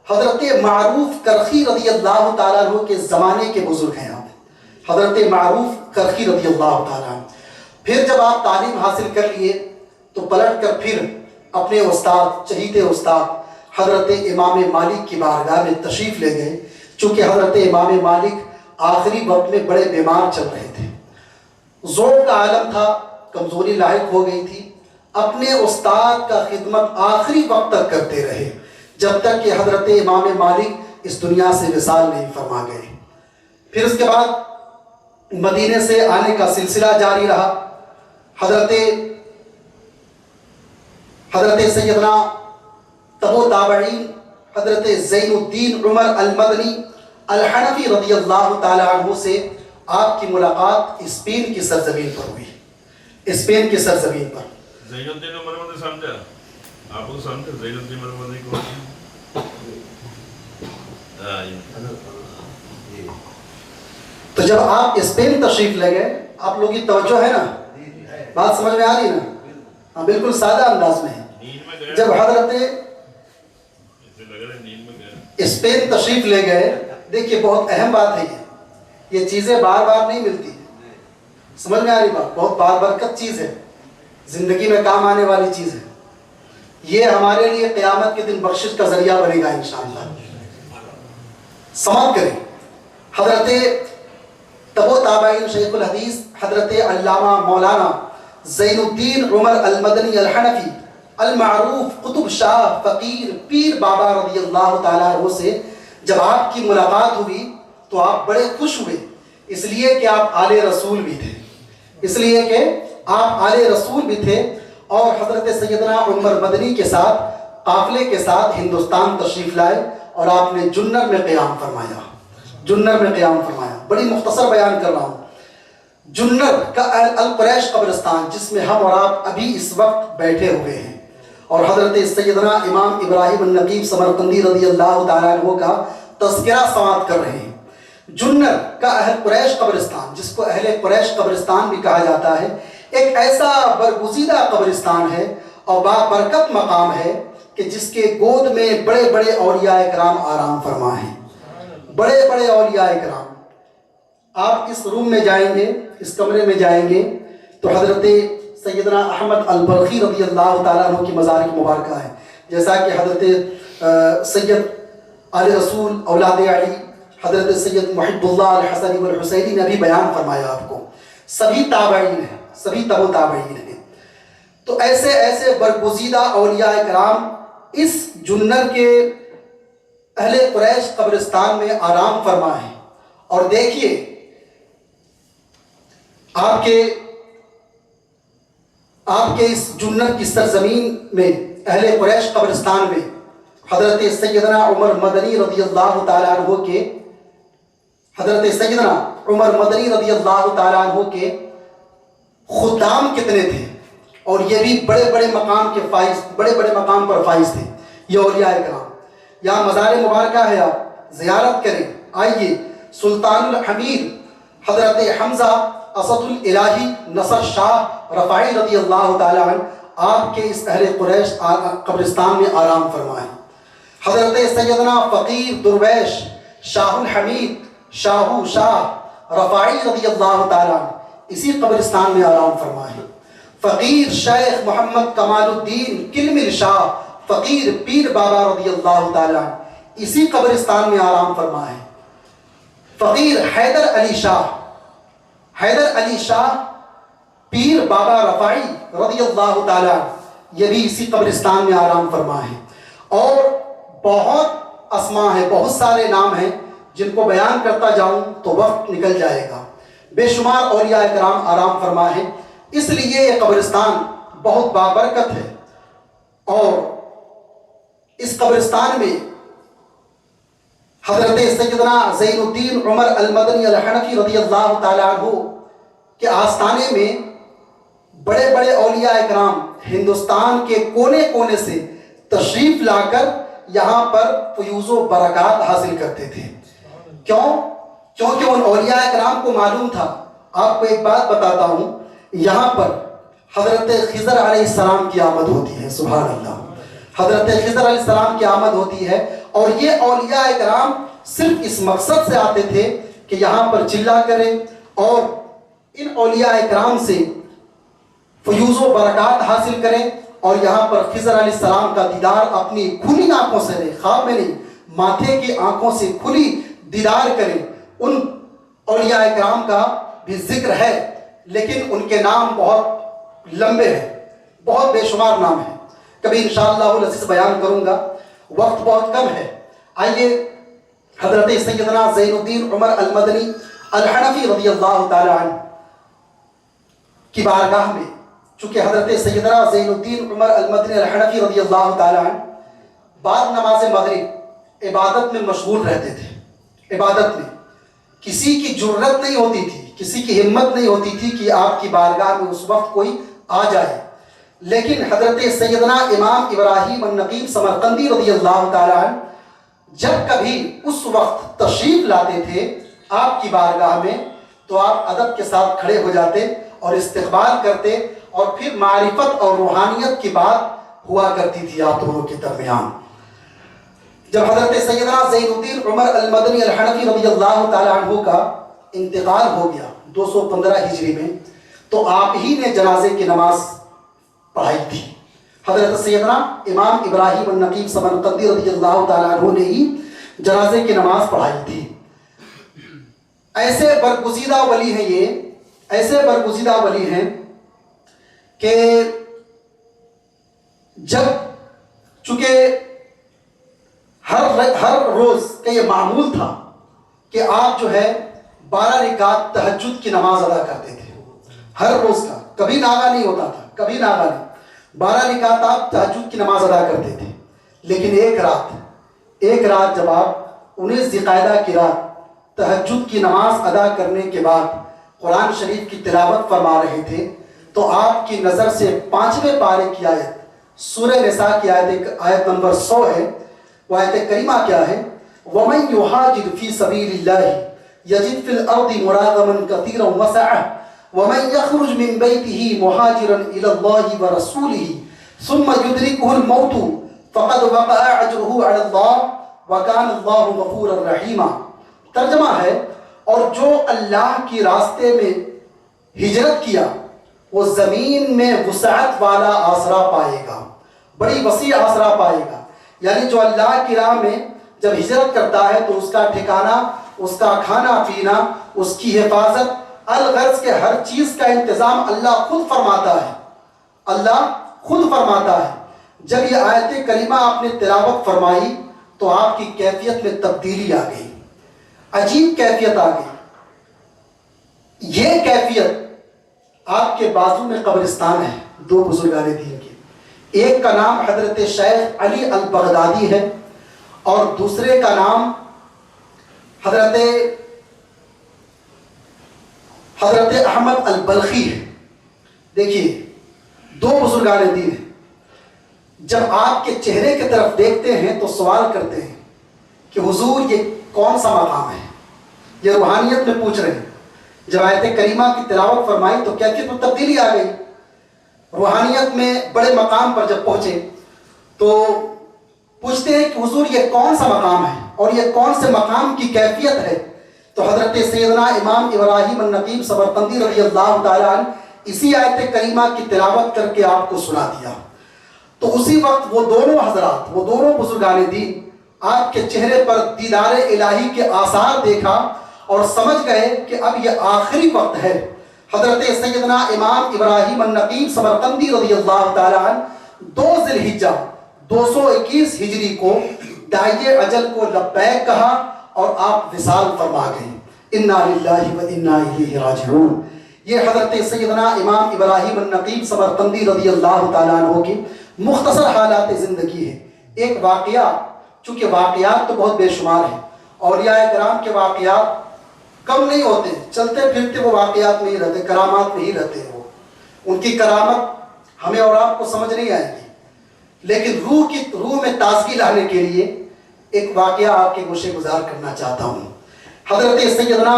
حضرت معروف کرخی رضی اللہ تعالیٰ عنہ کے زمانے کے بزرگ ہیں آپ، حضرت معروف کرخی رضی اللہ تعالیٰ عنہ۔ پھر جب آپ تعلیم حاصل کر لیے تو پلٹ کر پھر اپنے استاد، چہیتے استاد حضرت امام مالک کی بارگاہ میں تشریف لے گئے، چونکہ حضرت امام مالک آخری وقت میں بڑے بیمار چل رہے تھے، ذوق کا عالم تھا، کمزوری لاحق ہو گئی تھی، اپنے استاد کا خدمت آخری وقت تک کرتے رہے، جب تک کہ حضرت امام مالک اس دنیا سے وصال نہیں فرما گئے۔ پھر اس کے بعد مدینے سے آنے کا سلسلہ جاری رہا۔ حضرت سیدنا تبو تابعین حضرت زین الدین عمر المدنی الحنفی رضی اللہ تعالی عنہ سے آپ کی ملاقات اسپین کی سرزمین پر ہوئی، اسپین کی سرزمین پر۔ زین الدین عمر المدنی سمجھا آپ کو؟ سمجھا زین الدین عمر المدنی کو؟ تو جب آپ اسپین تشریف لے گئے، آپ لوگوں کی توجہ ہے نا، بات سمجھ میں آ رہی نا؟ ہاں بالکل سادہ انداز میں ہے۔ جب حضرت اسپین تشریف لے گئے، دیکھیے بہت اہم بات ہے یہ چیزیں بار بار نہیں ملتی، سمجھ میں آ رہی بات؟ بہت باربرکت چیز ہے، زندگی میں کام آنے والی چیز ہے، یہ ہمارے لیے قیامت کے دن بخشش کا ذریعہ بنے گا انشاءاللہ۔ سماعت کریں، حضرت تبو تابعین شیخ الحدیث حضرت علامہ مولانا زین الدین عمر المدنی الحنفی المعروف قطب شاہ فقیر پیر بابا رضی اللہ تعالیٰ عنہ سے جب آپ کی ملاقات ہوئی تو آپ بڑے خوش ہوئے، اس لیے کہ آپ آل رسول بھی تھے، اس لیے کہ آپ آل رسول بھی تھے، اور حضرت سیدنا عمر مدنی کے ساتھ قافلے کے ساتھ ہندوستان تشریف لائے، اور آپ نے جنر میں قیام فرمایا، جنر میں قیام فرمایا۔ بڑی مختصر بیان کر رہا ہوں۔ جنر کا القریش قبرستان جس میں ہم اور آپ ابھی اس وقت بیٹھے ہوئے ہیں، اور حضرت سیدنا امام ابراہیم النقیب سمرقندی رضی اللہ تعالیٰ عنہ کا تذکرہ سماعت کر رہے ہیں۔ جنر کا اہل قریش قبرستان جس کو اہل قریش قبرستان بھی کہا جاتا ہے، ایک ایسا برگزیدہ قبرستان ہے اور بابرکت مقام ہے کہ جس کے گود میں بڑے بڑے اولیاء اکرام آرام فرما ہیں، بڑے بڑے اولیاء اکرام۔ آپ اس روم میں جائیں گے، اس کمرے میں جائیں گے تو حضرت سیدنا احمد البلخی رضی اللہ تعالیٰ عنہ کی مزار مبارکہ ہے، جیسا کہ حضرت سید آل رسول اولاد علی حضرت سید محب اللہ الحسنی والحسینی نے بھی بیان فرمایا آپ کو۔ سبھی تابعین ہیں، سبھی تبو تابعین ہیں۔ تو ایسے ایسے برگزیدہ اولیاء اکرام اس جنر کے اہل قریش قبرستان میں آرام فرما ہے، اور دیکھیے آپ کے اس جنر کی سرزمین میں اہل قریش قبرستان میں حضرت سیدنا عمر مدنی رضی اللہ تعالیٰ عنہ کے حضرت سیدنا عمر مدنی رضی اللہ تعالیٰ عنہ کے خدام کتنے تھے، اور یہ بھی بڑے بڑے مقام کے فائز، بڑے بڑے مقام پر فائز تھے یہ اولیاء اکرام۔ یہاں مزار مبارکہ ہے، آپ زیارت کریں۔ آئیے سلطان الحمید حضرت حمزہ اسد الالہی نصر شاہ رفاعی رضی اللہ تعالیٰ عنہ آپ کے اس اہل قریش قبرستان میں آرام فرمائیں۔ حضرت سیدنا فقیر درویش شاہ الحمید شاہو شاہ رفاعی رضی اللہ تعالیٰ عنہ اسی قبرستان میں آرام فرمائیں۔ فقیر شیخ محمد کمال الدین کلمل شاہ فقیر پیر بابا رضی اللہ تعالیٰ اسی قبرستان میں آرام فرما ہے. فقیر حیدر علی شاہ پیر بابا رفاعی رضی اللہ تعالیٰ یہ بھی اسی قبرستان میں آرام فرما ہے. اور بہت اسماء ہیں، بہت سارے نام ہیں جن کو بیان کرتا جاؤں تو وقت نکل جائے گا. بے شمار اولیاء کرام آرام فرما ہے. اس لیے یہ قبرستان بہت بابرکت ہے. اور اس قبرستان میں حضرت سیدنا زین الدین عمر المدنی الحنفی رضی اللہ تعالیٰ عنہ کے آستانے میں بڑے بڑے اولیاء کرام ہندوستان کے کونے کونے سے تشریف لا کر یہاں پر فیوز و برکات حاصل کرتے تھے. کیونکہ ان اولیاء کرام کو معلوم تھا. آپ کو ایک بات بتاتا ہوں، یہاں پر حضرت خضر علیہ السلام کی آمد ہوتی ہے. سبحان اللہ، حضرت خضر علیہ السلام کی آمد ہوتی ہے. اور یہ اولیاء کرام صرف اس مقصد سے آتے تھے کہ یہاں پر چلا کریں اور ان اولیاء کرام سے فیوز و برکات حاصل کریں اور یہاں پر خضر علیہ السلام کا دیدار اپنی کھلی آنکھوں سے نہیں، خواب میں نہیں، ماتھے کی آنکھوں سے کھلی دیدار کریں. ان اولیاء کرام کا بھی ذکر ہے لیکن ان کے نام بہت لمبے ہیں، بہت بے شمار نام ہیں. کبھی انشاءاللہ العزیز بیان کروں گا، وقت بہت کم ہے. آئیے حضرت سیدنا زین الدین عمر المدنی الحنفی رضی اللہ تعالیٰ عنہ کی بارگاہ میں، چونکہ حضرت سیدنا زین الدین عمر المدنی الحنفی رضی اللہ تعالیٰ عنہ بعد نماز مغرب عبادت میں مشغول رہتے تھے. عبادت میں کسی کی جرت نہیں ہوتی تھی، کسی کی ہمت نہیں ہوتی تھی کہ آپ کی بارگاہ میں اس وقت کوئی آ جائے. لیکن حضرت سیدنا امام ابراہیم النقیب سمرقندی رضی اللہ تعالیٰ عنہ جب کبھی اس وقت تشریف لاتے تھے آپ کی بارگاہ میں تو آپ ادب کے ساتھ کھڑے ہو جاتے اور استقبال کرتے، اور پھر معرفت اور روحانیت کی بات ہوا کرتی تھی آپ دونوں کے درمیان. جب حضرت سیدنا زین الدین عمر المدنی الحنفی رضی اللہ تعالیٰ عنہ کا انتقال ہو گیا 215 ہجری میں، تو آپ ہی نے جنازے کی نماز پڑھائی تھی. حضرت سیدنا امام ابراہیم النقیب سمرقندی رضی اللہ تعالیٰ عنہ نے ہی جنازے کی نماز پڑھائی تھی. ایسے برگزیدہ ولی ہیں، یہ ایسے برگزیدہ ولی ہیں کہ جب چونکہ ہر روز کا یہ معمول تھا کہ آپ جو ہے 12 رکعت تہجد کی نماز ادا کرتے تھے ہر روز کا، کبھی ناغہ نہیں ہوتا تھا، کبھی ناغہ نہیں. 12 رکعت آپ تہجد کی نماز ادا کرتے تھے. لیکن ایک رات جب آپ 19 ذی القعدہ کی رات تہجد کی نماز ادا کرنے کے بعد قرآن شریف کی تلاوت فرما رہے تھے تو آپ کی نظر سے 5ویں پارے کی آیت سورہ نساء کی آیت نمبر 100 ہے. وہ آیت کریمہ کیا ہے؟ وَمَنْ يُحَاجِرْ فِي سَبِيلِ اللَّهِ يَجِدْ فِي الْأَرْضِ مُرَاغَمًا كَثِيرًا وَسَعَةً وَمَنْ يَخْرُجْ مِنْ بَيْتِهِ مُهَاجِرًا إِلَى اللَّهِ وَرَسُولِهِ ثُمَّ يُدْرِكُهُ الْمَوْتُ فَقَدْ وَقَعَ أَجْرُهُ عَلَى اللَّهِ وَكَانَ اللَّهُ غَفُورًا رَحِيمًا. ترجمہ ہے، اور جو اللہ کی راستے میں ہجرت کیا وہ زمین میں وسعت والا آسرا پائے گا، بڑی وسیع آسرا پائے گا. یعنی جو اللہ کی راہ میں جب ہجرت کرتا ہے تو اس کا ٹھکانہ، اس کا کھانا پینا، اس کی حفاظت، الغرض کے ہر چیز کا انتظام اللہ خود فرماتا ہے. اللہ خود فرماتا ہے. جب یہ آیت کریمہ آپ نے تلاوت فرمائی تو آپ کی کیفیت میں تبدیلی آ گئی، عجیب کیفیت آ گئی. یہ کیفیت آپ کے بازو میں قبرستان ہے 2 بزرگان دین کے. ایک کا نام حضرت شیخ علی البغدادی ہے اور دوسرے کا نام حضرت احمد البلخی ہے. دیکھیے 2 بزرگان دین ہیں. جب آپ کے چہرے کی طرف دیکھتے ہیں تو سوال کرتے ہیں کہ حضور یہ کون سا مقام ہے؟ یہ روحانیت میں پوچھ رہے ہیں. جب آیت کریمہ کی تلاوت فرمائی تو کیفیت میں تبدیلی آ گئی. روحانیت میں بڑے مقام پر جب پہنچے تو پوچھتے ہیں کہ حضور یہ کون سا مقام ہے اور یہ کون سے مقام کی کیفیت ہے؟ تو حضرت سیدنا امام ابراہیم النقیب سمرقندی رضی اللہ تعالیٰ عنہ اسی آیت کریمہ کی تلاوت کر کے آپ کو سنا دیا. تو اسی وقت وہ دونوں حضرات، وہ دونوں بزرگان دین آپ کے چہرے پر دیدار الہی کے آثار دیکھا اور سمجھ گئے کہ اب یہ آخری وقت ہے۔ حضرت سیدنا امام ابراہیم النقی سمرقندی رضی اللہ تعالیٰ عنہ 2 ذی الحجہ 221 ہجری کو داعیِ اجل کو لبیک کہا اور آپ وصال فرما گئے۔ انا للہ و انا الیہ راجعون۔ یہ حضرت سیدنا امام ابراہیم النقی سمرقندی رضی اللہ تعالیٰ عنہ کی مختصر حالات زندگی ہے۔ ایک واقعہ، چونکہ واقعات تو بہت بے شمار ہیں، اولیاء کرام کے واقعات کم نہیں ہوتے، چلتے پھرتے وہ واقعات نہیں رہتے، کرامات نہیں رہتے ہیں۔ وہ ان کی کرامت ہمیں اور آپ کو سمجھ نہیں آئے گی، لیکن روح میں تازگی لانے کے لیے ایک واقعہ آپ کے گوشے گزار کرنا چاہتا ہوں۔ حضرت سیدنا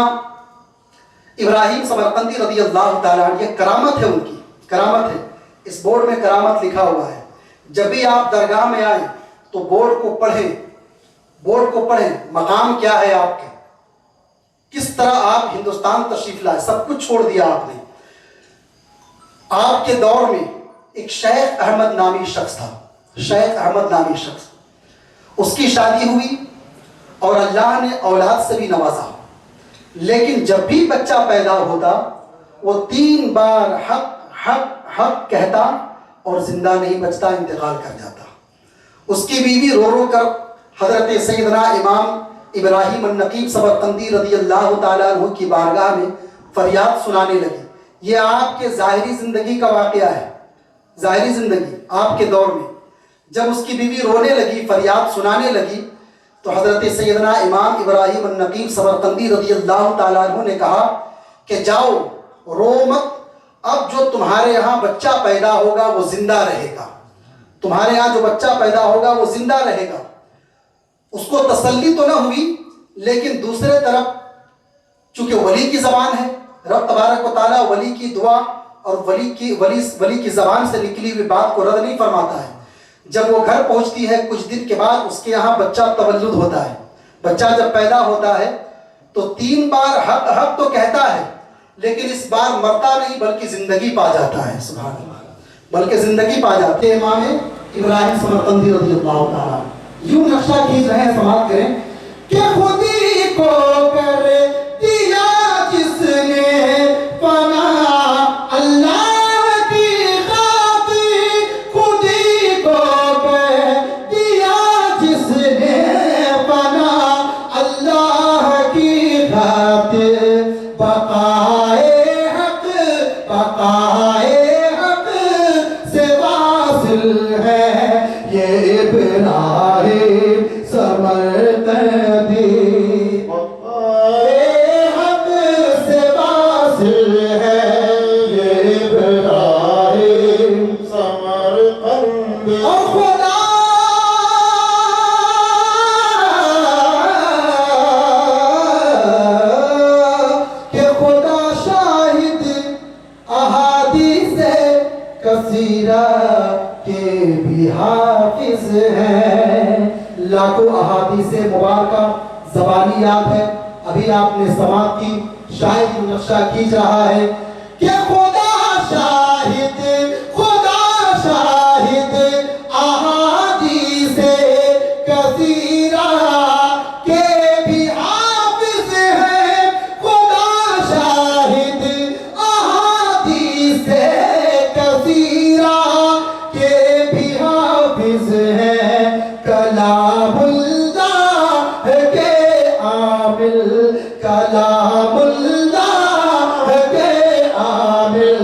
ابراہیم سمرقندی رضی اللہ تعالیٰ عنہ، یہ کرامت ہے، ان کی کرامت ہے۔ اس بورڈ میں کرامت لکھا ہوا ہے۔ جب بھی آپ درگاہ میں آئیں تو بورڈ کو پڑھیں، مقام کیا ہے آپ کے، کس طرح آپ ہندوستان تشریف لائے، سب کچھ چھوڑ دیا آپ نے۔ آپ کے دور میں ایک شیخ احمد نامی شخص تھا، شیخ احمد نامی شخص، اس کی شادی ہوئی اور اللہ نے اولاد سے بھی نوازا، لیکن جب بھی بچہ پیدا ہوتا وہ 3 بار حق حق حق کہتا اور زندہ نہیں بچتا، انتقال کر جاتا۔ اس کی بیوی رو رو کر حضرت سیدنا امام ابراہیم النقی سمرقندی رضی اللہ تعالیٰ عنہ کی بارگاہ میں فریاد سنانے لگی۔ یہ آپ کے ظاہری زندگی کا واقعہ ہے، ظاہری زندگی آپ کے دور میں۔ جب اس کی بیوی رونے لگی، فریاد سنانے لگی، تو حضرت سیدنا امام ابراہیم النقی سمرقندی رضی اللہ تعالیٰ عنہ نے کہا کہ جاؤ، رو مت، اب جو تمہارے یہاں بچہ پیدا ہوگا وہ زندہ رہے گا، تمہارے یہاں جو بچہ پیدا ہوگا وہ زندہ رہے گا۔ اس کو تسلی تو نہ ہوئی، لیکن دوسرے طرف چونکہ ولی کی زبان ہے، رب تبارک و تعالیٰ ولی کی دعا اور ولی کی زبان سے نکلی ہوئی بات کو رد نہیں فرماتا ہے۔ جب وہ گھر پہنچتی ہے کچھ دن کے بعد اس کے یہاں بچہ تولد ہوتا ہے۔ بچہ جب پیدا ہوتا ہے تو 3 بار حق حق تو کہتا ہے، لیکن اس بار مرتا نہیں بلکہ زندگی پا جاتا ہے، سبحان اللہ، بلکہ زندگی پا جاتے ہیں۔ امام ابراہیم سمرقندی رضی اللہ تعالیٰ یوں نقشہ کھینچ رہے ہیں، سماعت کریں کہ خودی کو کر دیا جس نے فنا، اللہ کی خاطر خودی کو کر دیا جس نے فنا، اللہ کی خاطر بقائے حق سے واصل ہے یہ ابراہیم سمرقندی، حق سے واصل ہے یہ ابراہیم سمرقندی۔ اور خدا کہ خدا شاہد احادیث کثیرہ کے بھی حافظ ہیں۔ لاکھوں احادیث مبارکہ زبانی یاد ہے، ابھی آپ نے سماعت کی، شاید نقشہ کھینچ رہا ہے کہ خدا شاہد احادیث کثیرہ کے بھی حافظ ہیں، خدا شاہد احادیث کثیرہ کے بھی حافظ ہیں، کلام اللہ کے عامل، کلام اللہ کے عامل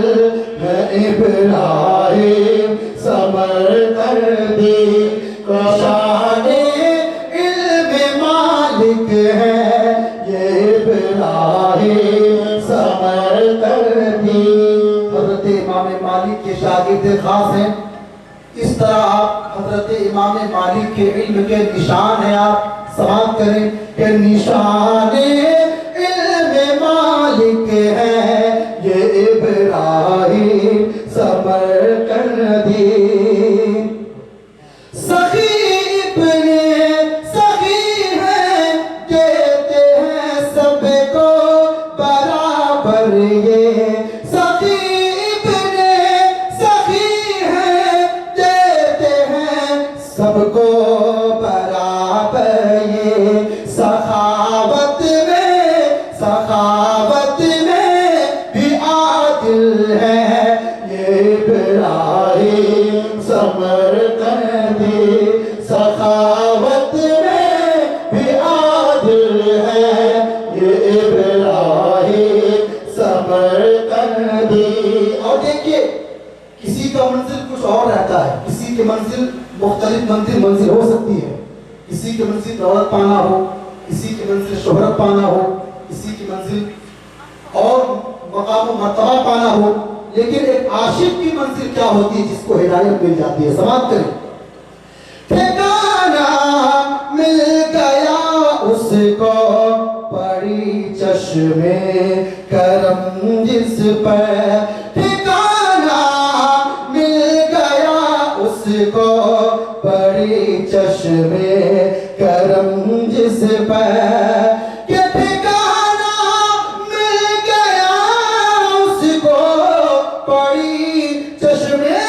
ہے ابراہیم سمرقندی، شان علم مالک ہے یہ ابراہیم سمرقندی۔ حضرت امام مالک کے شاگرد خاص ہیں، اس طرح آپ حضرت امام مالک کے علم کے نشان ہیں۔ آپ سماعت کریں کہ نشان علم مالک ہے یہ ابراہیم سمرقندی، سخی ابن سخی ہیں، دیتے ہیں سب کو برابر، یہ سخی ابن سخی ہیں، دیتے اور رہتا ہے. کسی کی منزل مختلف منزل ہو سکتی ہے. کسی کی منزل دولت پانا ہو, کسی کی منزل شہرت پانا ہو, کسی کی منزل اور مقام و مرتبہ پانا ہو, لیکن ایک عاشق کی منزل کیا ہوتی ہے جس کو ہدایت مل جاتی ہے. سماعت کریں. ٹھکانہ مل گیا اس کو پڑی چشمے کرم جس پر, ٹھکانہ مل گیا اس کو پڑی چشمے کرم جس پر, کہ ٹھکانہ مل گیا اس کو پڑی چشمے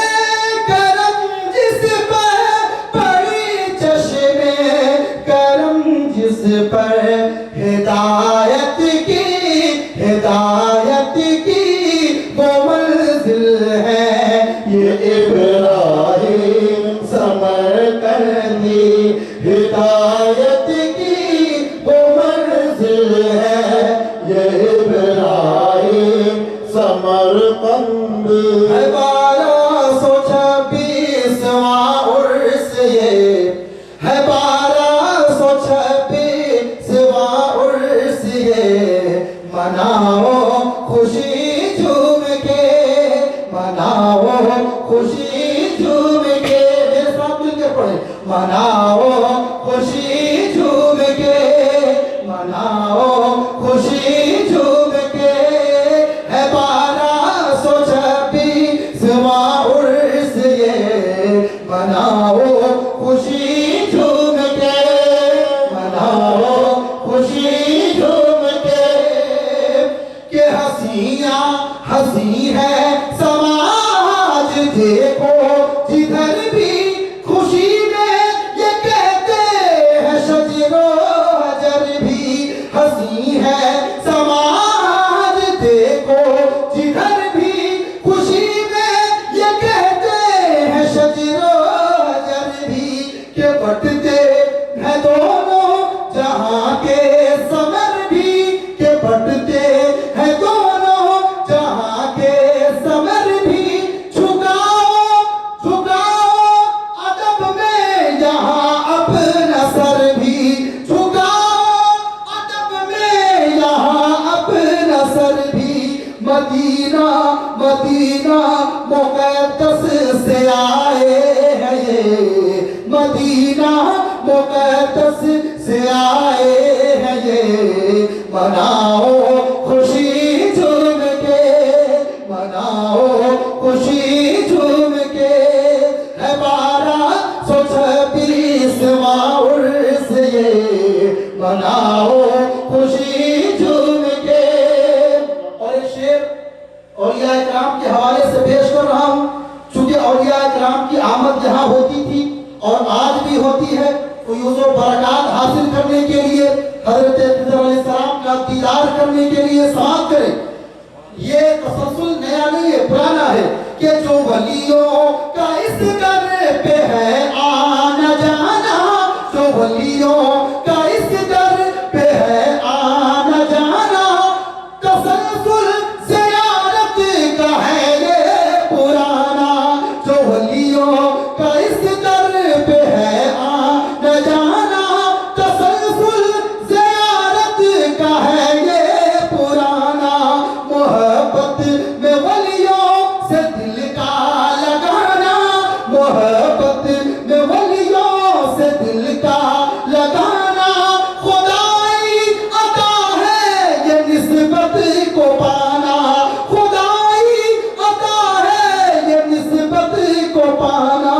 کرم جس پر, پڑی چشمے کرم جس پر, ہدایت کی وہ منزل ہے یہ ابراہیم سمرقندی, ہدایت کی وہ منزل ہے یہ ابراہیم سمرقندی. ہے 1226واں عرس یہ, ہے 1226واں عرس یہ, مناؤ خوشی جھوم کے, مناؤ خوشی جھوم کے, میرے ساتھ مل کے پڑھیں, مناؤ خوشی جھوم کے, مناؤ خوشی جھوم کے, ہے 1226واں عرس یہ, مناؤ خوشی جھوم کے, مناؤ خوشی جھوم کے, کہ ہنسی ہے سماج دیکھو جدھر بھی, خوشی میں یہ کہتے ہیں شجر و حجر بھی, ہنسی ہے سماج دیکھو جدھر بھی, خوشی میں یہ کہتے ہیں شجر و حجر بھی, کہ بٹتے ہیں دونوں جہاں کے ثمر بھی, کہ بٹتے ہیں دونوں جہاں کے ثمر بھی, جھکاؤ ادب میں یہاں اپنا سر بھی, جھکاؤ ادب میں یہاں اپنا سر بھی, مدینہ مقدس سے آئے ہیں یہ, مدینہ مقدس سے آئے ہیں یہ, مناؤ خوشی جھوم کے, مناؤ خوشی جھوم کے, ہے 1226واں عرس یہ, مناؤ خوشی جھوم کے. اور ایک شعر اولیاء اکرام کے حوالے سے پیش کر رہا ہوں, چونکہ اولیاء اکرام کی آمد یہاں ہوتی تھی اور آج بھی ہوتی ہے, فیوز و برکات حاصل کرنے کے لیے, حضرت خضر علیہ السلام کا دیدار کرنے کے لیے. سماعت کریں. یہ تسلسل نیا نہیں ہے, پرانا ہے, کہ جو ولیوں کا اس در پہ ہے آنا جانا, جو ولیوں کا اس در پہ ہے آنا جانا, تسلسل زیارت کا ہے یہ پرانا, جو ولیوں کا اس در پہ ہے آنا جانا, تسلسل زیارت کا ہے یہ پرانا, محبت میں ولیوں سے دل کا لگانا, محبت میں ولیوں سے دل کا لگانا, خدائی عطا ہے یہ نسبت کو پانا, خدائی عطا ہے یہ نسبت کو پانا.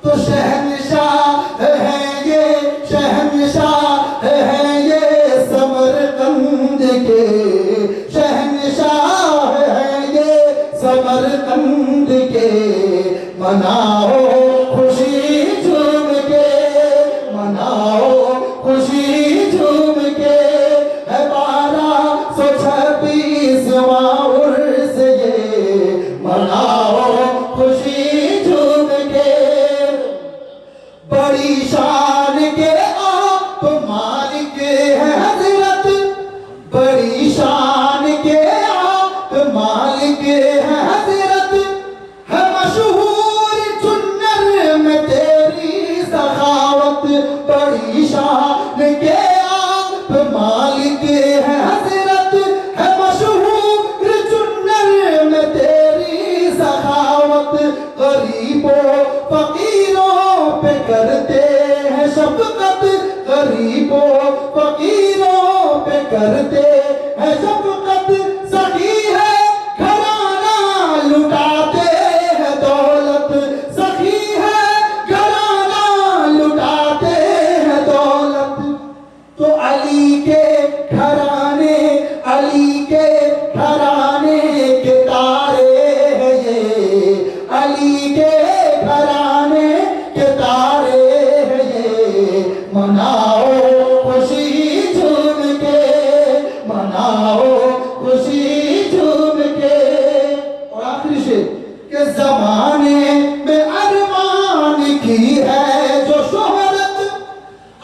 تو شہنشاہ ہیں یہ, شہنشاہ ہیں یہ سمرقند کے, شہنشاہ ہیں یہ سمرقند کے, مناؤ خوشی جھوم کے, مناؤ خوشی جھوم کے, ہے 1226واں عرس یہ, مناؤ خوشی جھوم کے. بڑی شان کے آپ مالک ہیں حضرت, بڑی شان کے آپ مالک ہیں حضرت, ہے مشہور غریبوں فقیروں پہ کرتے ہیں شفقت، غریبوں فقیروں پہ کرتے ہیں شفقت، سخی ہے گھرانہ لٹاتے ہیں دولت، سخی ہے گھرانہ لٹاتے ہیں دولت، تو علی کے گھرانے، علی کے گھرانے کے تارے ہیں یہ، علی کے گھرانے کے تارے ہیں یہ، مناؤ خوشی جھوم کے، مناؤ خوشی جھوم کے۔ اور آخری شعر کہ زمانے میں ارمان کی ہے جو شہرت،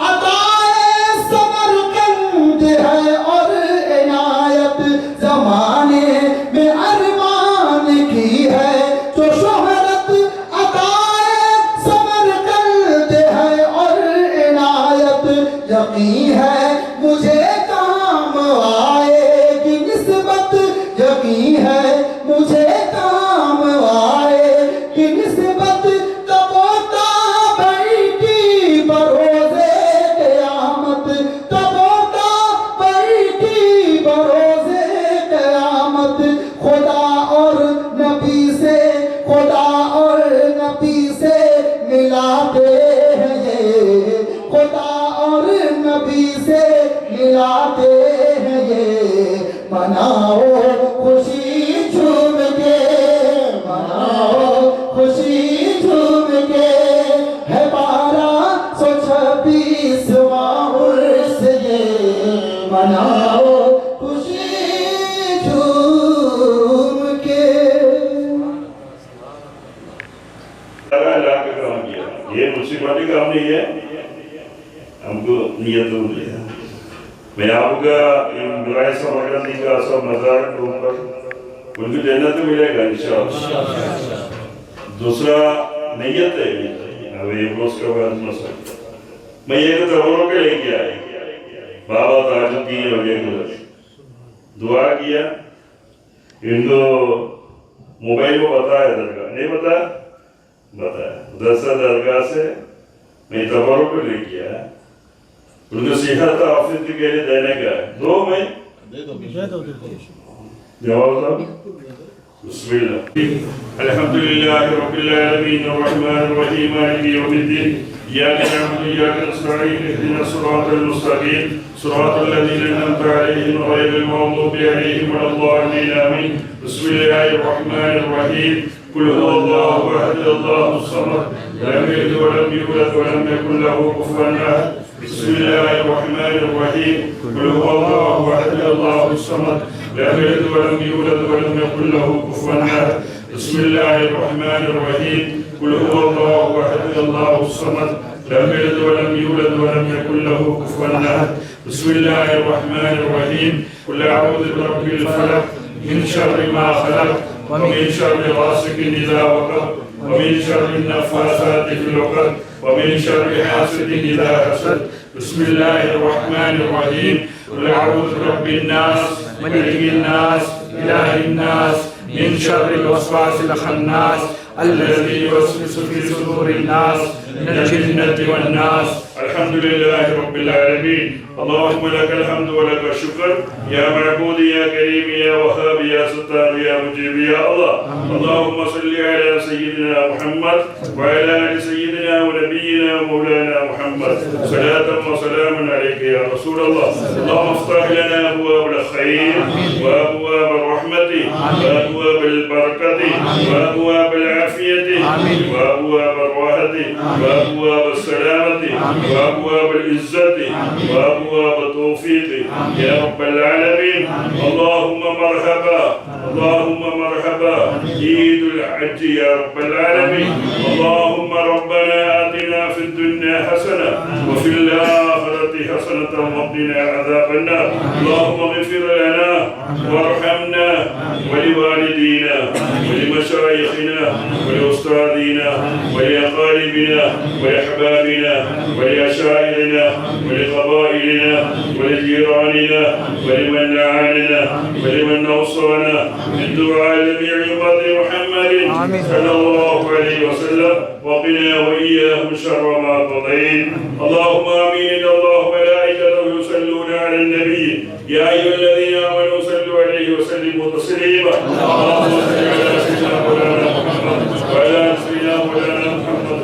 عطائے سمرقند ہے اور عنایت، زمانے میں ارمان کی ہے جو شہرت، عطائے سمرقند ہے اور عنایت، یقین ہے مجھے کام آئے گی نسبت، یقین ہے مجھے کام آئے گی نسبت، تب و تابعی کی بروز قیامت، تب و تابعی کی بروز قیامت، خدا اور نبی سے، خدا اور نبی سے ملاتے ہیں یہ، خدا اور نبی سے ملاتے ہیں یہ، مناؤ خوشی جھوم کے، مناؤ خوشی جھوم کے، ہے 1226واں عرس یہ، مناؤ خوشی جھوم کے۔ لا کے کام کیا، یہ مصیبتی کام نہیں ہے، ہم کو نیت ہو گیا۔ میں آپ کا ان برائے سمرقندی کا سب مزار ڈھونڈ کر ان کی جنت ملے گا انشاءاللہ۔ دوسرا نیت ہے، اب ایک روز کا بعد مسئلہ میں یہ تصوروں کے لے کے آئے، بابا تاج الدین اور یہ دعا کیا، ان کو موبائل کو بتایا درگاہ نہیں بتایا، بتایا 10 درگاہ سے میں تصوروں کو لے کے آیا، ان کو صحت حافظ کے لیے دینے کا ہے، دو میں جواب صاحب بسم اللہ۔ الحمدللہ رب العالمین الرحمن الرحیم مالک یوم الدین، ایاک نعبد و ایاک نستعین، اهدنا الصراط المستقیم، صراط الذین انعمت علیہم غیر المغضوب علیہم ولا الضالین آمین۔ بسم اللہ الرحمن الرحیم، قل هو اللہ احد اللہ الصمد لم یلد ولم یولد ولم یکن له کفوا احد۔ بسم اللہ الرحمن الرحیم، قل هو اللہ احد اللہ الصمد لم یلد ولم یولد ولم یکن له کفوا احد۔ بسم اللہ الرحمن الرحیم، قل هو اللہ احد اللہ الصمد لم یلد ولم یولد ولم یکن له کفوا احد۔ بسم اللہ الرحمن الرحیم، قل اعوذ برب الفلق من شر ما خلق ومن شر غاسق اذا وقب ومن شر النفاثات في العقد ومن شر حاسد اذا حسد۔ بسم اللہ الرحمن الرحیم، قل اعوذ برب الناس ملک الناس الہ الناس من شر الوسواس الخناس الذي يوسوس في صدور الناس من الجنة والناس۔ الحمد لله رب العالمين، اللهم لك الحمد ولك الشكر، يا معبود يا كريم يا وهاب يا ستار يا مجيب يا الله۔ اللهم صل على سيدنا محمد وعلى آل سيدنا ونبينا ومولانا محمد، صلاة وسلام عليك يا رسول الله۔ اللهم افتح لنا أبواب الخير وأبواب الرحمة وأبواب البركة وأبواب العافية وأبواب الراحة وأبواب السلامة وأبواب العزة وأبواب التوفيق يا رب العالمين۔ اللهم مرحبا، اللهم مرحبا، عيد الحج يا رب العالمين۔ اللهم ربنا آتنا في الدنيا حسنة وفي الآخرة حسنة وقنا عذاب النار۔ اللهم اغفر لنا وارحمنا ولوالدينا ولمشايخنا ولمشايخنا ولأستاذنا ولأقاربنا ولأحبابنا ولأشاعرنا ولقبائلنا ولجيراننا ولمن أعاننا ولمن أوصانا من دعاء جميع أمة محمد صلى الله عليه وسلم وقنا وإياهم شر ما قضيت. اللهم آمين. إن الله وملائكته يصلون على النبي يا أيها الذين آمنوا صلوا عليه وسلموا تسليما. اللهم صل على سيدنا مولانا محمد وعلى آل سيدنا مولانا محمد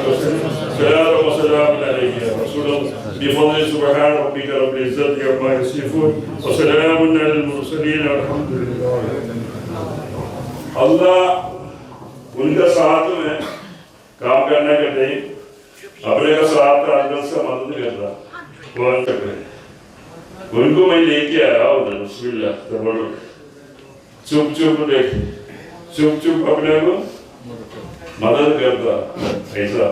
وسلم. سلام وسلام عليك يا رسول الله بفضل سبحان ربك رب العزة عما يصفون وسلام على المرسلين والحمد لله. اللہ ان کا ساتھ میں کام کرنے کا نہیں، اپنے کا ساتھ آجمل سے مدد کرتا قرآن تک رہے. ان کو میں لے کے آیا ادھر بسم اللہ تبرک چپ چپ دیکھ چپ چپ اپنے کو مدد کرتا. ایسا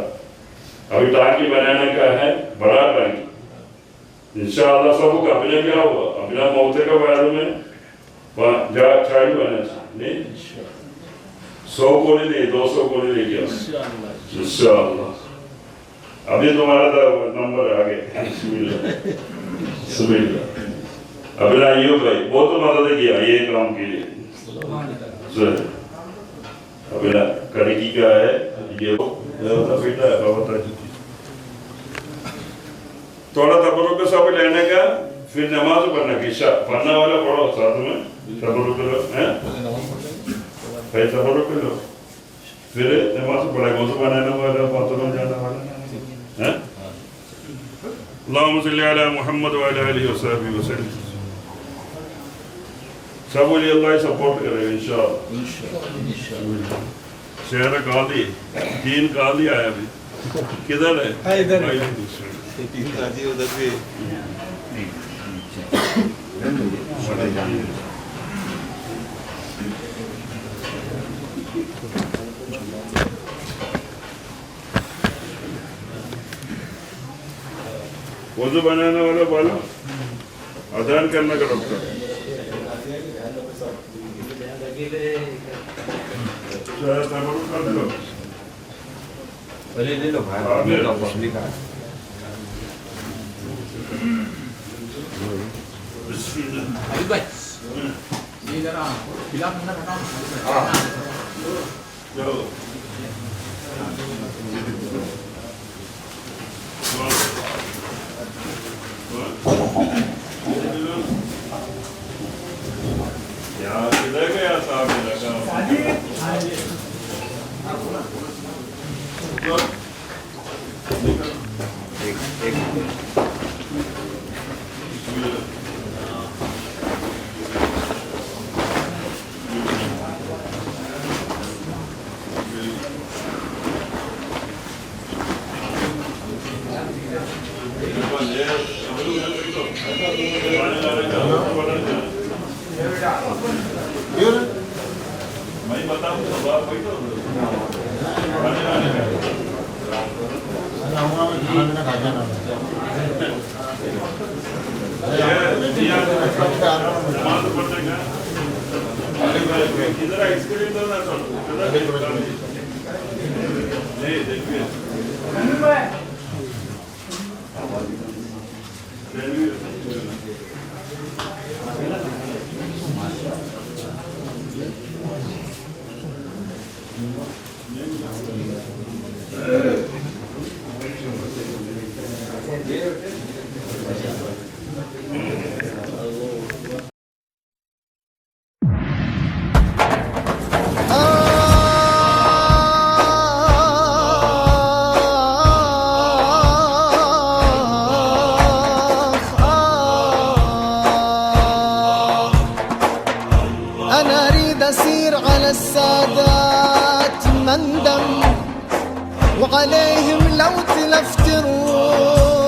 ابھی ٹانکی بنانے کا ہے، بڑا ٹانکی انشاءاللہ سب کو اپنے کیا ہوا اپنا موتے کا بارے میں جا چاہیے بنا نہیں 100 کو نہیں دے 200 کو نہیں دے گیا انشاءاللہ. ابھی تمہارا نمبر آگے بسم اللہ بسم اللہ. ابھی ایوب بھائی بہت مدد کیا یہ کام کے لیے. ابھی کرکی کا ہے یہ بیٹا ہے بابا تھوڑا تبرک کا سب لینے کا پھر نماز پڑھنے کی پڑھنے والا پڑھو ساتھ میں تبرک لو ہے تبرک لو پھر نماز پڑھے گوزو بنانے والا پاتروں جانا والا. اللہم صلی علی محمد وعلی آلہ وصحبہ وسلم. سب بولیے اللہ سپورٹ کرے گا انشاءاللہ. شہر قاضی 3 قاضی آیا ابھی کدھر ہے؟ ادھر 3 قاضی ادھر بھی. وضو بنانے والا بالا اذان کرنا کا ڈاکٹر لے لو بھائی أنا أريد أسير على السادات مندم وعليهم لو تلفترون